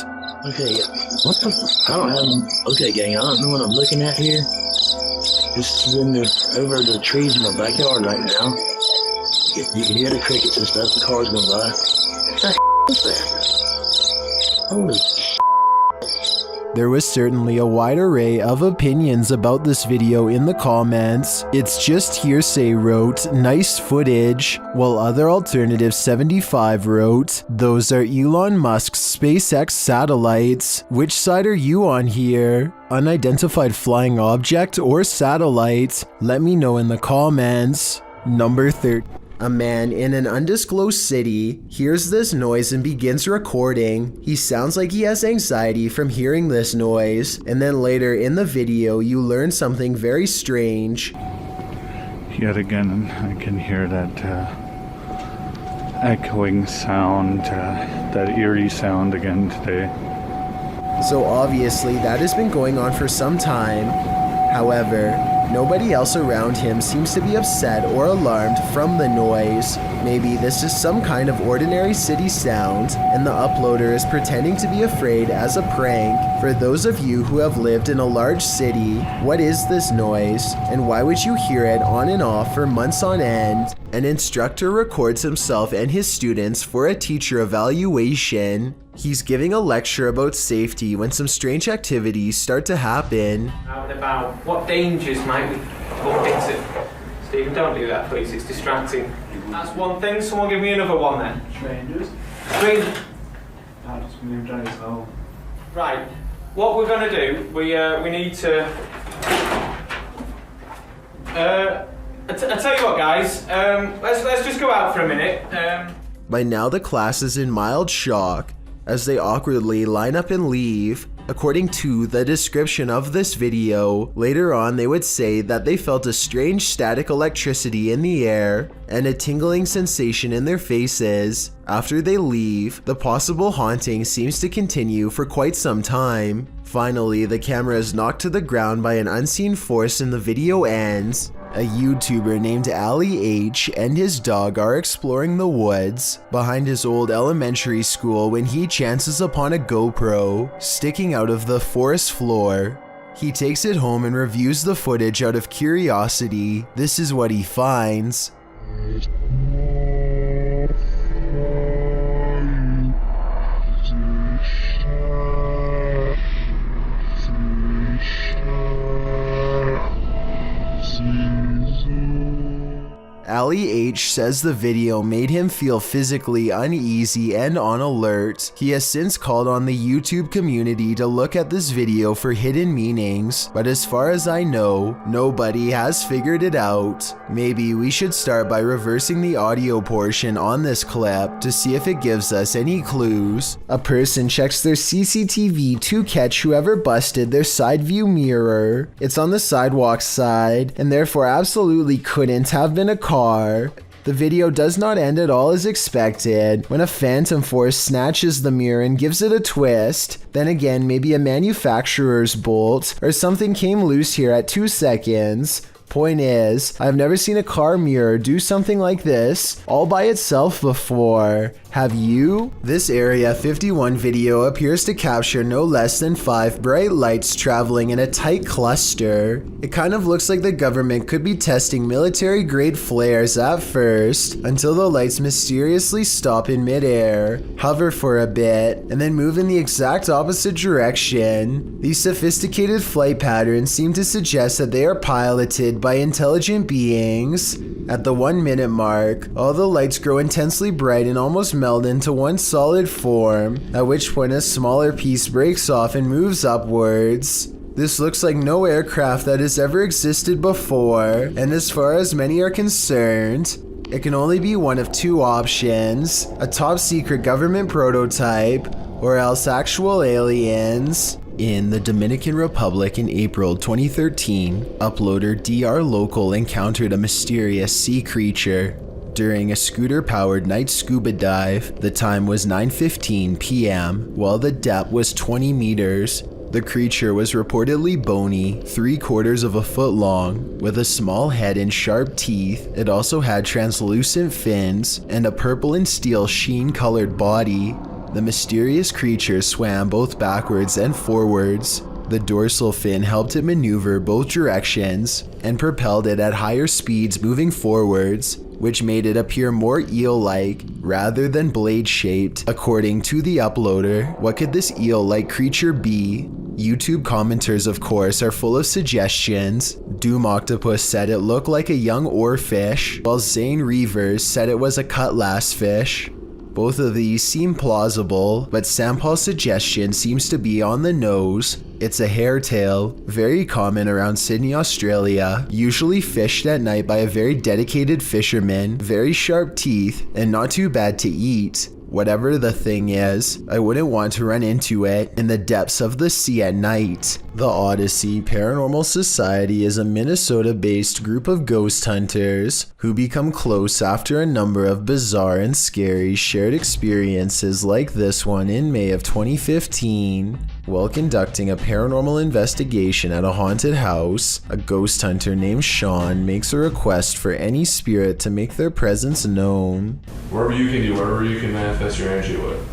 Okay, what the I don't have, okay gang, I don't know what I'm looking at here. Just in the, over the trees in my backyard right now. You can hear the crickets and stuff, the cars going by. What the is that? Holy There was certainly a wide array of opinions about this video in the comments. It's just hearsay wrote, nice footage, while other alternative 75 wrote, those are Elon Musk's SpaceX satellites. Which side are you on here? Unidentified flying object or satellite? Let me know in the comments. Number 13. A man in an undisclosed city hears this noise and begins recording. He sounds like he has anxiety from hearing this noise, and then later in the video you learn something very strange. Yet again, I can hear that echoing sound, that eerie sound again today. so obviously that has been going on for some time. However, nobody else around him seems to be upset or alarmed from the noise. Maybe this is some kind of ordinary city sound, and the uploader is pretending to be afraid as a prank. For those of you who have lived in a large city, what is this noise, and why would you hear it on and off for months on end? An instructor records himself and his students for a teacher evaluation. He's giving a lecture about safety when some strange activities start to happen. Out and about. What dangers might we bump into? Stephen, don't do that, please. It's distracting. That's one thing. Someone give me another one then. Strangers? Strangers. That's when you're trying to tell. Right. What we're going to do, we need to... I tell you what, guys. Let's just go out for a minute. By now, the class is in mild shock as they awkwardly line up and leave. According to the description of this video, later on they would say that they felt a strange static electricity in the air and a tingling sensation in their faces. After they leave, the possible haunting seems to continue for quite some time. Finally, the camera is knocked to the ground by an unseen force and the video ends. A YouTuber named Ali H and his dog are exploring the woods behind his old elementary school when he chances upon a GoPro sticking out of the forest floor. He takes it home and reviews the footage out of curiosity. This is what he finds. Ali H says the video made him feel physically uneasy and on alert. He has since called on the YouTube community to look at this video for hidden meanings, but as far as I know, nobody has figured it out. Maybe we should start by reversing the audio portion on this clip to see if it gives us any clues. A person checks their CCTV to catch whoever busted their side view mirror. It's on the sidewalk side, and therefore absolutely couldn't have been a car. The video does not end at all as expected when a phantom force snatches the mirror and gives it a twist. Then again, maybe a manufacturer's bolt or something came loose here at 2 seconds. Point is, I've never seen a car mirror do something like this all by itself before. Have you? This Area 51 video appears to capture no less than 5 bright lights traveling in a tight cluster. It kind of looks like the government could be testing military-grade flares at first, until the lights mysteriously stop in midair, hover for a bit, and then move in the exact opposite direction. These sophisticated flight patterns seem to suggest that they are piloted by intelligent beings. At the 1 minute mark, all the lights grow intensely bright and almost meld into one solid form, at which point a smaller piece breaks off and moves upwards. This looks like no aircraft that has ever existed before, and as far as many are concerned, it can only be one of 2 options: a top secret government prototype, or else actual aliens. In the Dominican Republic in April 2013, uploader DR Local encountered a mysterious sea creature. During a scooter-powered night scuba dive, the time was 9:15 p.m., while the depth was 20 meters. The creature was reportedly bony, 3/4 of a foot long, with a small head and sharp teeth. It also had translucent fins and a purple and steel sheen-colored body. The mysterious creature swam both backwards and forwards. The dorsal fin helped it maneuver both directions and propelled it at higher speeds moving forwards, which made it appear more eel-like rather than blade-shaped. According to the uploader, what could this eel-like creature be? YouTube commenters, of course, are full of suggestions. Doom Octopus said it looked like a young oarfish, while Zane Reavers said it was a cutlass fish. Both of these seem plausible, but Sampal's suggestion seems to be on the nose. It's a hairtail, very common around Sydney, Australia, usually fished at night by a very dedicated fisherman, very sharp teeth, and not too bad to eat. Whatever the thing is, I wouldn't want to run into it in the depths of the sea at night. The Odyssey Paranormal Society is a Minnesota-based group of ghost hunters who become close after a number of bizarre and scary shared experiences like this one in May of 2015. While conducting a paranormal investigation at a haunted house, a ghost hunter named Sean makes a request for any spirit to make their presence known. Wherever you can do, wherever you can manifest your energy with.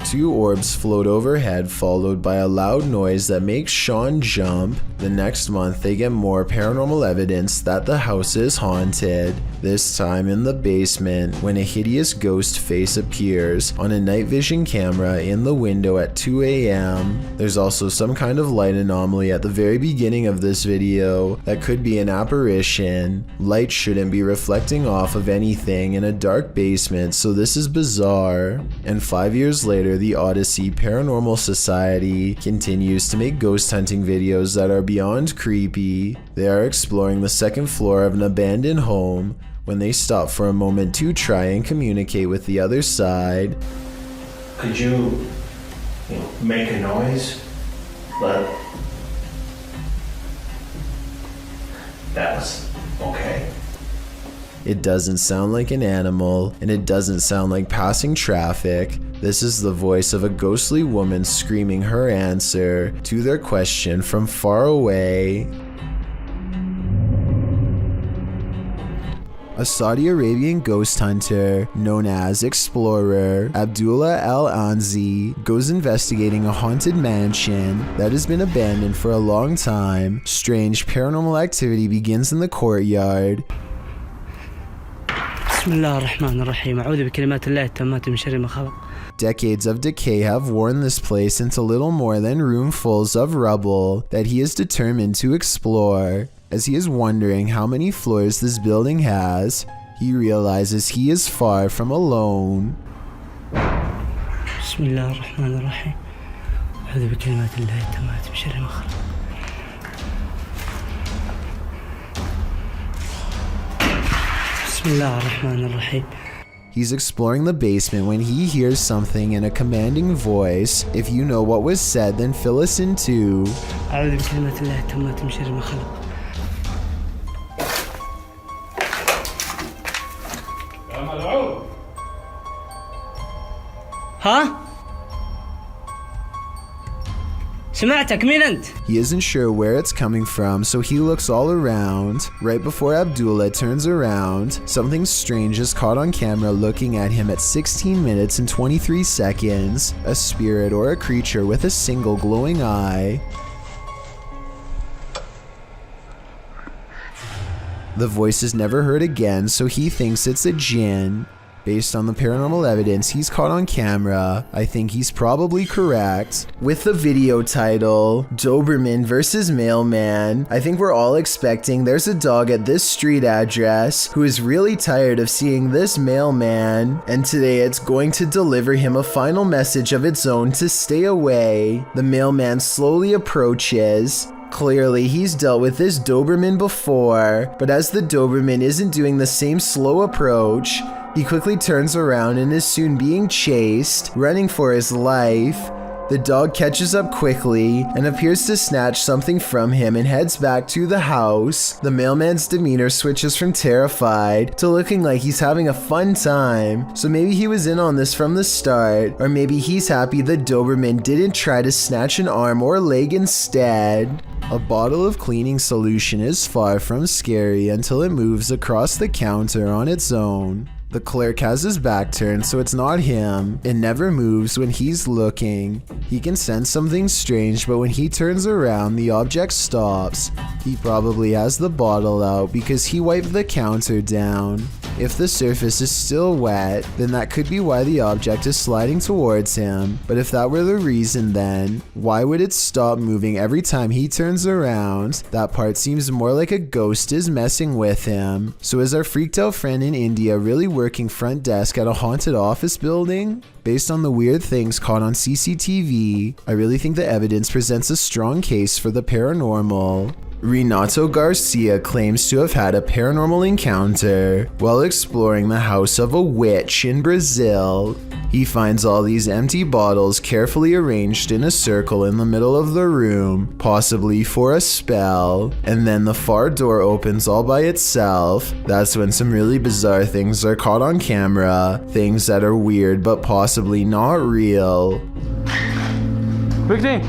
Two orbs float overhead, followed by a loud noise that makes Sean jump. The next month, they get more paranormal evidence that the house is haunted, this time in the basement, when a hideous ghost face appears on a night vision camera in the window at 2 a.m. There's also some kind of light anomaly at the very beginning of this video that could be an apparition. Light shouldn't be reflecting off of anything in a dark basement, so this is bizarre. And 5 years later, the Odyssey Paranormal Society continues to make ghost hunting videos that are beyond creepy. They are exploring the second floor of an abandoned home when they stop for a moment to try and communicate with the other side. Could you make a noise? But that was okay. It doesn't sound like an animal, and it doesn't sound like passing traffic. This is the voice of a ghostly woman screaming her answer to their question from far away. A Saudi Arabian ghost hunter known as Explorer Abdullah Al-Anzi goes investigating a haunted mansion that has been abandoned for a long time. Strange paranormal activity begins in the courtyard. Decades of decay have worn this place into little more than roomfuls of rubble that he is determined to explore. As he is wondering how many floors this building has, he realizes he is far from alone. He's exploring the basement when he hears something in a commanding voice. If you know what was said, then fill us in too. Huh? He isn't sure where it's coming from, so he looks all around. Right before Abdullah turns around, something strange is caught on camera looking at him at 16 minutes and 23 seconds. A spirit or a creature with a single glowing eye. The voice is never heard again, so he thinks it's a jinn. Based on the paranormal evidence he's caught on camera, I think he's probably correct. With the video title, Doberman vs. Mailman, I think we're all expecting there's a dog at this street address who is really tired of seeing this mailman, and today it's going to deliver him a final message of its own to stay away. The mailman slowly approaches. Clearly, he's dealt with this Doberman before, but as the Doberman isn't doing the same slow approach, he quickly turns around and is soon being chased, running for his life. The dog catches up quickly and appears to snatch something from him and heads back to the house. The mailman's demeanor switches from terrified to looking like he's having a fun time. So maybe he was in on this from the start, or maybe he's happy the Doberman didn't try to snatch an arm or leg instead. A bottle of cleaning solution is far from scary until it moves across the counter on its own. The clerk has his back turned, so it's not him. It never moves when he's looking. He can sense something strange, but when he turns around, the object stops. He probably has the bottle out because he wiped the counter down. If the surface is still wet, then that could be why the object is sliding towards him. But if that were the reason, then why would it stop moving every time he turns around? That part seems more like a ghost is messing with him. So is our freaked out friend in India really working front desk at a haunted office building? Based on the weird things caught on CCTV, I really think the evidence presents a strong case for the paranormal. Renato Garcia claims to have had a paranormal encounter while exploring the house of a witch in Brazil. He finds all these empty bottles carefully arranged in a circle in the middle of the room, possibly for a spell, and then the far door opens all by itself. That's when some really bizarre things are caught on camera, things that are weird but possibly not real. Big thing!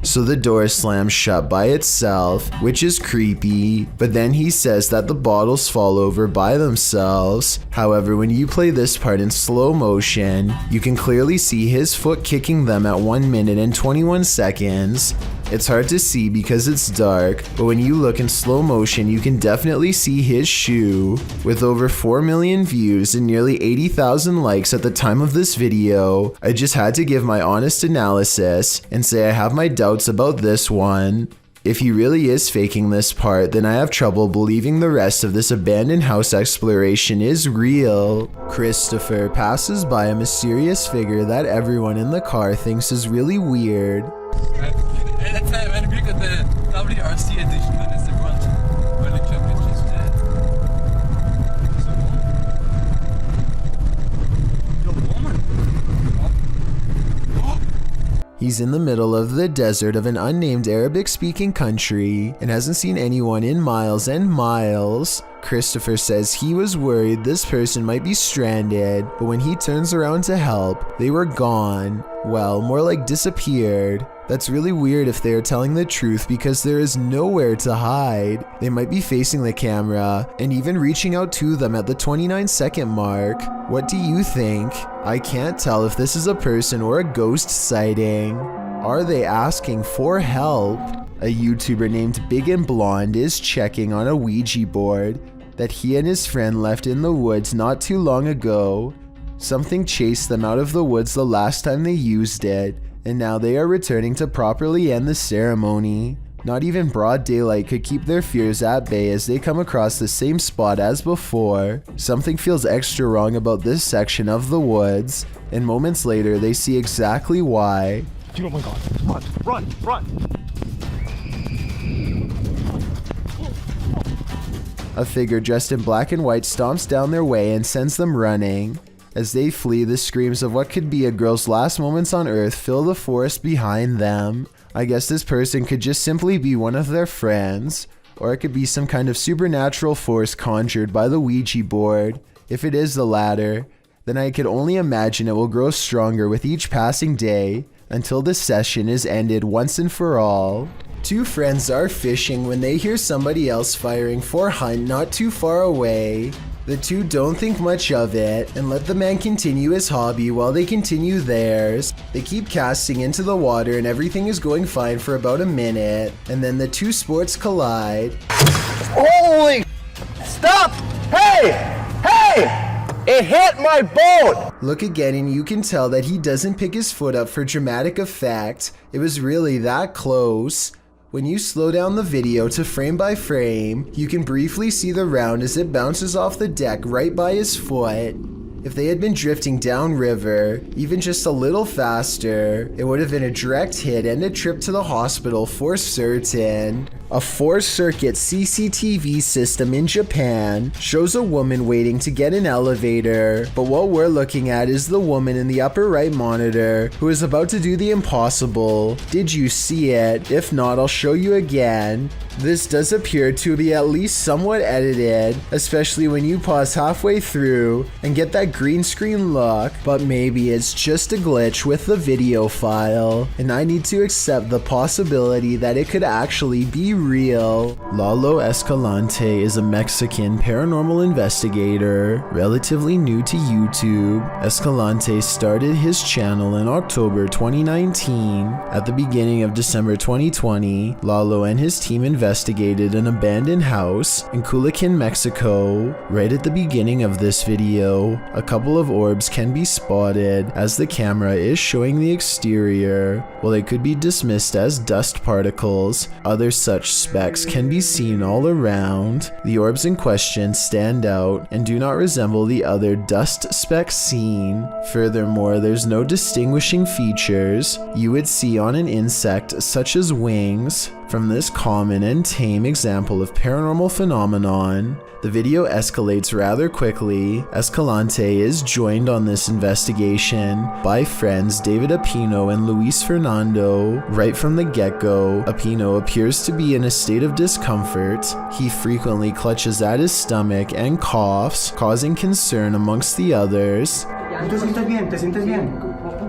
So the door slams shut by itself, which is creepy, but then he says that the bottles fall over by themselves. However, when you play this part in slow motion, you can clearly see his foot kicking them at 1 minute and 21 seconds. It's hard to see because it's dark, but when you look in slow motion, you can definitely see his shoe. With over 4 million views and nearly 80,000 likes at the time of this video, I just had to give my honest analysis and say I have my doubts about this one. If he really is faking this part, then I have trouble believing the rest of this abandoned house exploration is real. Christopher passes by a mysterious figure that everyone in the car thinks is really weird. When we got the WRC edition, then it's the World Championship. He's in the middle of the desert of an unnamed Arabic-speaking country and hasn't seen anyone in miles and miles. Christopher says he was worried this person might be stranded, but when he turns around to help, they were gone. Well, more like disappeared. That's really weird if they are telling the truth because there is nowhere to hide. They might be facing the camera and even reaching out to them at the 29-second mark. What do you think? I can't tell if this is a person or a ghost sighting. Are they asking for help? A YouTuber named Big and Blonde is checking on a Ouija board that he and his friend left in the woods not too long ago. Something chased them out of the woods the last time they used it, and now they are returning to properly end the ceremony. Not even broad daylight could keep their fears at bay as they come across the same spot as before. Something feels extra wrong about this section of the woods, and moments later they see exactly why. Oh my god, run! A figure dressed in black and white stomps down their way and sends them running. As they flee, the screams of what could be a girl's last moments on earth fill the forest behind them. I guess this person could just simply be one of their friends, or it could be some kind of supernatural force conjured by the Ouija board. If it is the latter, then I could only imagine it will grow stronger with each passing day until the session is ended once and for all. Two friends are fishing when they hear somebody else firing for hunt not too far away. The two don't think much of it and let the man continue his hobby while they continue theirs. They keep casting into the water and everything is going fine for about a minute, and then the two sports collide. Holy! Stop! Hey! It hit my boat! Look again and you can tell that he doesn't pick his foot up for dramatic effect. It was really that close. When you slow down the video to frame by frame, you can briefly see the round as it bounces off the deck right by his foot. If they had been drifting downriver, even just a little faster, it would have been a direct hit and a trip to the hospital for certain. A 4-circuit CCTV system in Japan shows a woman waiting to get an elevator, but what we're looking at is the woman in the upper right monitor who is about to do the impossible. Did you see it? If not, I'll show you again. This does appear to be at least somewhat edited, especially when you pause halfway through and get that green screen look, but maybe it's just a glitch with the video file, and I need to accept the possibility that it could actually be real. Lalo Escalante is a Mexican paranormal investigator, relatively new to YouTube. Escalante started his channel in October 2019. At the beginning of December 2020, Lalo and his team investigated an abandoned house in Culiacan, Mexico. Right at the beginning of this video, a couple of orbs can be spotted as the camera is showing the exterior. While they could be dismissed as dust particles, other such specks can be seen all around. The orbs in question stand out and do not resemble the other dust specks seen. Furthermore, there's no distinguishing features you would see on an insect such as wings. From this common and tame example of paranormal phenomenon, the video escalates rather quickly. Escalante is joined on this investigation by friends David Apino and Luis Fernando. Right from the get-go, Apino appears to be in a state of discomfort. He frequently clutches at his stomach and coughs, causing concern amongst the others. ¿Te sientes bien? ¿Te sientes bien?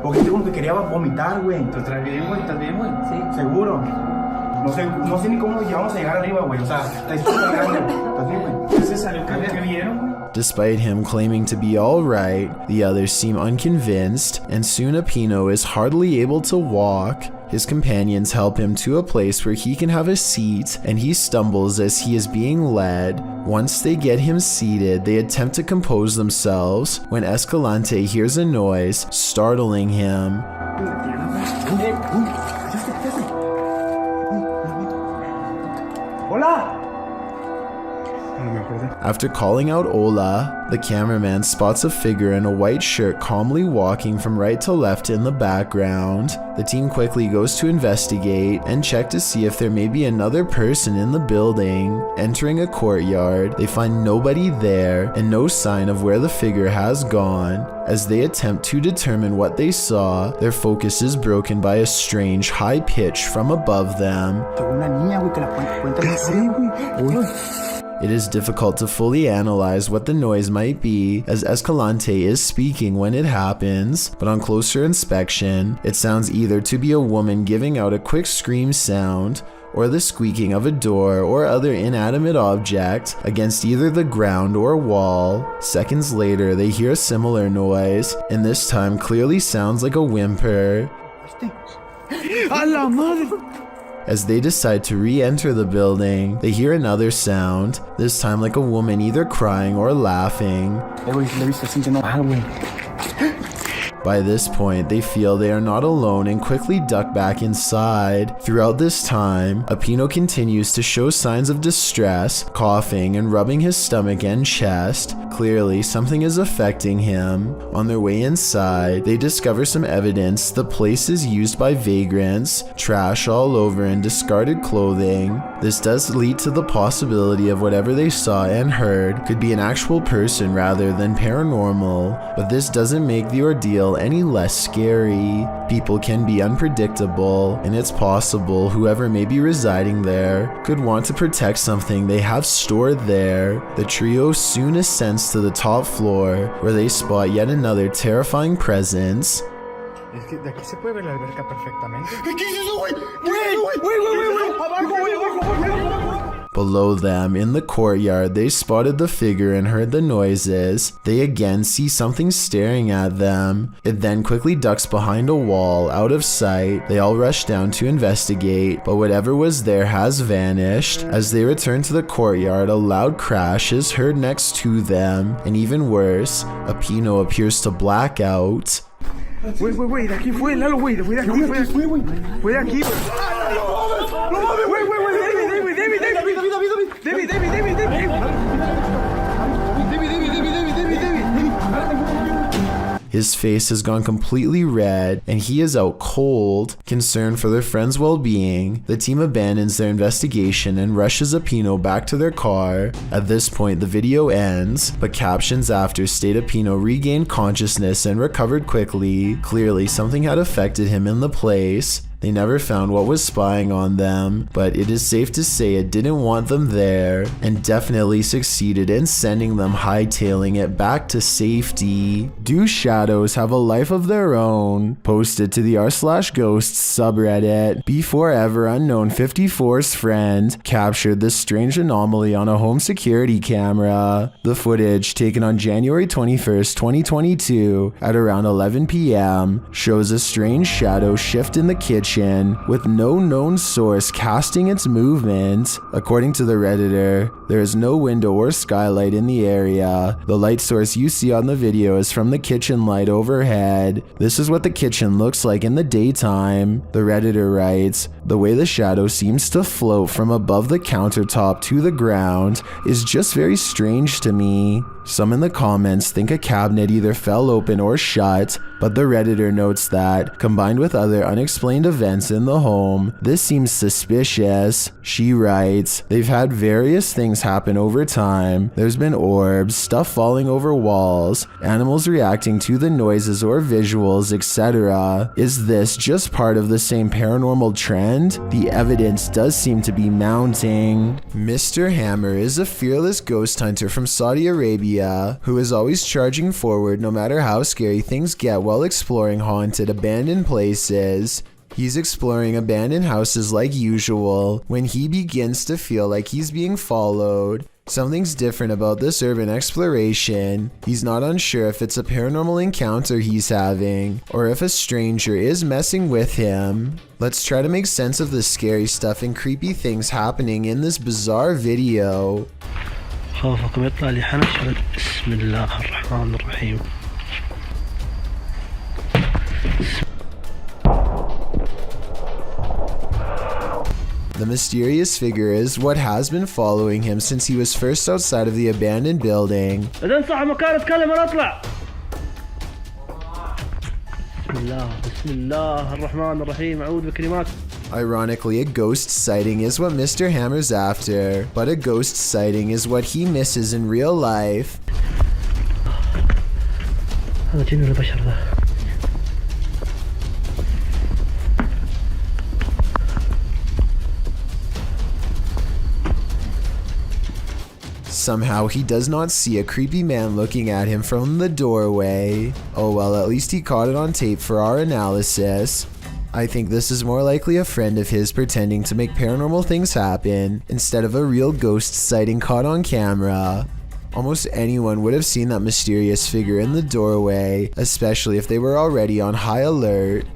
Porque yo como que quería vomitar, güey. ¿Estás bien, güey? ¿Estás bien, güey? Sí. ¿Seguro? No sé ni cómo vamos a llegar arriba, güey. O sea, está súper grande. ¿Estás bien, güey? ¿Qué se salió? ¿Qué vieron, güey? Despite him claiming to be alright, the others seem unconvinced, and soon Apino is hardly able to walk. His companions help him to a place where he can have a seat, and he stumbles as he is being led. Once they get him seated, they attempt to compose themselves when Escalante hears a noise, startling him. Hola! After calling out Ola, the cameraman spots a figure in a white shirt calmly walking from right to left in the background. The team quickly goes to investigate and check to see if there may be another person in the building. Entering a courtyard, they find nobody there and no sign of where the figure has gone. As they attempt to determine what they saw, their focus is broken by a strange high pitch from above them. It is difficult to fully analyze what the noise might be, as Escalante is speaking when it happens, but on closer inspection, it sounds either to be a woman giving out a quick scream sound, or the squeaking of a door or other inanimate object against either the ground or wall. Seconds later, they hear a similar noise, and this time clearly sounds like a whimper. As they decide to re-enter the building, they hear another sound, this time like a woman either crying or laughing. By this point, they feel they are not alone and quickly duck back inside. Throughout this time, Apino continues to show signs of distress, coughing and rubbing his stomach and chest. Clearly, something is affecting him. On their way inside, they discover some evidence the place is used by vagrants, trash all over and discarded clothing. This does lead to the possibility of whatever they saw and heard could be an actual person rather than paranormal, but this doesn't make the ordeal any less scary. People can be unpredictable, and it's possible whoever may be residing there could want to protect something they have stored there. The trio soon ascends to the top floor, where they spot yet another terrifying presence. Es que de aquí se puede ver la alberca perfectamente. ¿Qué es eso, güey? Güey, abajo, güey, abajo. Below them, in the courtyard, they spotted the figure and heard the noises. They again see something staring at them. It then quickly ducks behind a wall, out of sight. They all rush down to investigate, but whatever was there has vanished. As they return to the courtyard, a loud crash is heard next to them, and even worse, Apino appears to black out. Güey, de aquí fue, Lalo, güey, de aquí fue, güey. Fue de aquí. No mames, güey, His face has gone completely red, and he is out cold. Concerned for their friend's well-being, the team abandons their investigation and rushes Apino back to their car. At this point, the video ends, but captions after state Apino regained consciousness and recovered quickly. Clearly, something had affected him in the place. They never found what was spying on them, but it is safe to say it didn't want them there and definitely succeeded in sending them hightailing it back to safety. Do shadows have a life of their own? Posted to the r/ghosts subreddit. Before ever unknown 54's friend captured this strange anomaly on a home security camera. The footage, taken on January 21st, 2022 at around 11 p.m. shows a strange shadow shift in the kitchen with no known source casting its movement. According to the Redditor, there is no window or skylight in the area. The light source you see on the video is from the kitchen light overhead. This is what the kitchen looks like in the daytime. The Redditor writes, "The way the shadow seems to float from above the countertop to the ground is just very strange to me." Some in the comments think a cabinet either fell open or shut, but the Redditor notes that, combined with other unexplained events in the home, this seems suspicious. She writes, "They've had various things happen over time. There's been orbs, stuff falling over walls, animals reacting to the noises or visuals, etc. Is this just part of the same paranormal trend? The evidence does seem to be mounting." Mr. Hammer is a fearless ghost hunter from Saudi Arabia who is always charging forward no matter how scary things get while exploring haunted, abandoned places. He's exploring abandoned houses like usual when he begins to feel like he's being followed. Something's different about this urban exploration. He's not unsure if it's a paranormal encounter he's having or if a stranger is messing with him. Let's try to make sense of the scary stuff and creepy things happening in this bizarre video. خوفكم يطلع لي حنشرد. بسم الله الرحمن الرحيم. The mysterious figure is what has been following him since he was first outside of the abandoned building. إذا صح مكان اتكلم ولا اطلع. بسم الله الرحمن الرحيم. أعوذ بكلمات. Ironically, a ghost sighting is what Mr. Hammer's after, but a ghost sighting is what he misses in real life. هذا جن ولا بشر ذا؟ Somehow he does not see a creepy man looking at him from the doorway. Oh well, at least he caught it on tape for our analysis. I think this is more likely a friend of his pretending to make paranormal things happen instead of a real ghost sighting caught on camera. Almost anyone would have seen that mysterious figure in the doorway, especially if they were already on high alert.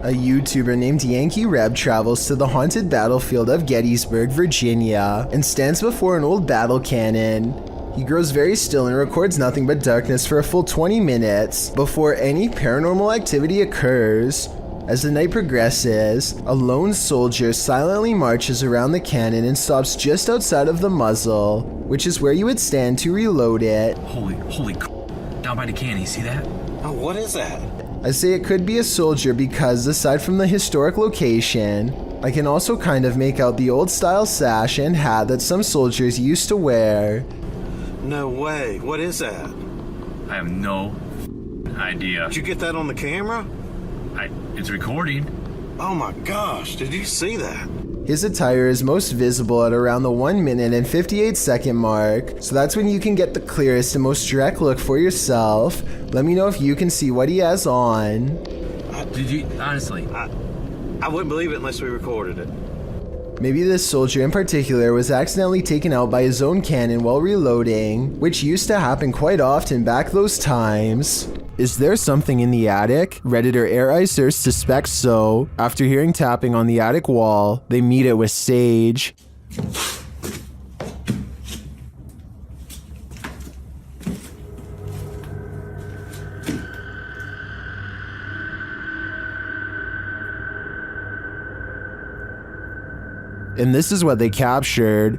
A YouTuber named Yankee Reb travels to the haunted battlefield of Gettysburg, Virginia, and stands before an old battle cannon. He grows very still and records nothing but darkness for a full 20 minutes before any paranormal activity occurs. As the night progresses, a lone soldier silently marches around the cannon and stops just outside of the muzzle, which is where you would stand to reload it. Holy down by the cannon, you see that? Oh, what is that? I say it could be a soldier because, aside from the historic location, I can also kind of make out the old style sash and hat that some soldiers used to wear. No way. What is that? I have no idea. Did you get that on the camera? It's recording. Oh my gosh, did you see that? His attire is most visible at around the 1 minute and 58 second mark, so that's when you can get the clearest and most direct look for yourself. Let me know if you can see what he has on. Did you, honestly? I wouldn't believe it unless we recorded it. Maybe this soldier in particular was accidentally taken out by his own cannon while reloading, which used to happen quite often back those times. Is there something in the attic? Redditor Air Icer suspects so. After hearing tapping on the attic wall, they meet it with Sage. And this is what they captured.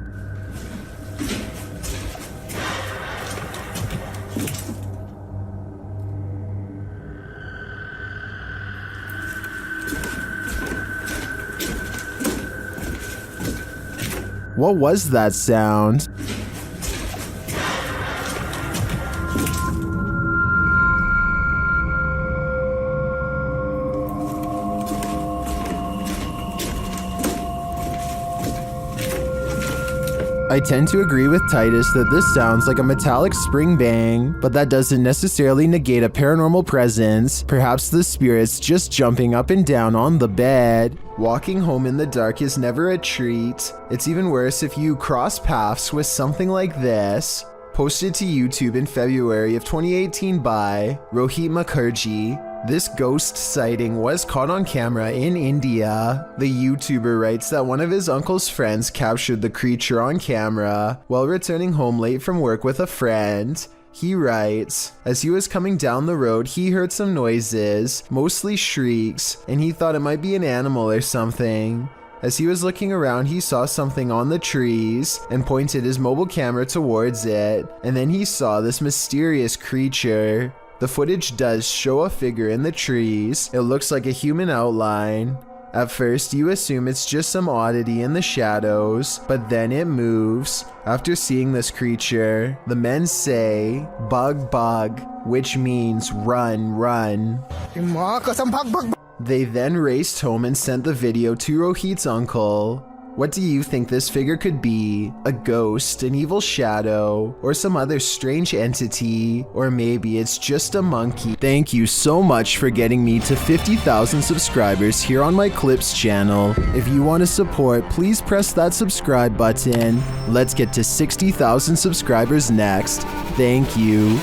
What was that sound? I tend to agree with Titus that this sounds like a metallic spring bang, but that doesn't necessarily negate a paranormal presence. Perhaps the spirit's just jumping up and down on the bed. Walking home in the dark is never a treat. It's even worse if you cross paths with something like this. Posted to YouTube in February of 2018 by Rohit Mukherjee. This ghost sighting was caught on camera in India. The YouTuber writes that one of his uncle's friends captured the creature on camera while returning home late from work with a friend. He writes, as he was coming down the road, he heard some noises, mostly shrieks, and he thought it might be an animal or something. As he was looking around, he saw something on the trees and pointed his mobile camera towards it, and then he saw this mysterious creature. The footage does show a figure in the trees. It looks like a human outline. At first, you assume it's just some oddity in the shadows, but then it moves. After seeing this creature, the men say, "Bug, bug," which means run, run. They then raced home and sent the video to Rohit's uncle. What do you think this figure could be? A ghost, an evil shadow, or some other strange entity? Or maybe it's just a monkey? Thank you so much for getting me to 50,000 subscribers here on my Clips channel. If you want to support, please press that subscribe button. Let's get to 60,000 subscribers next. Thank you.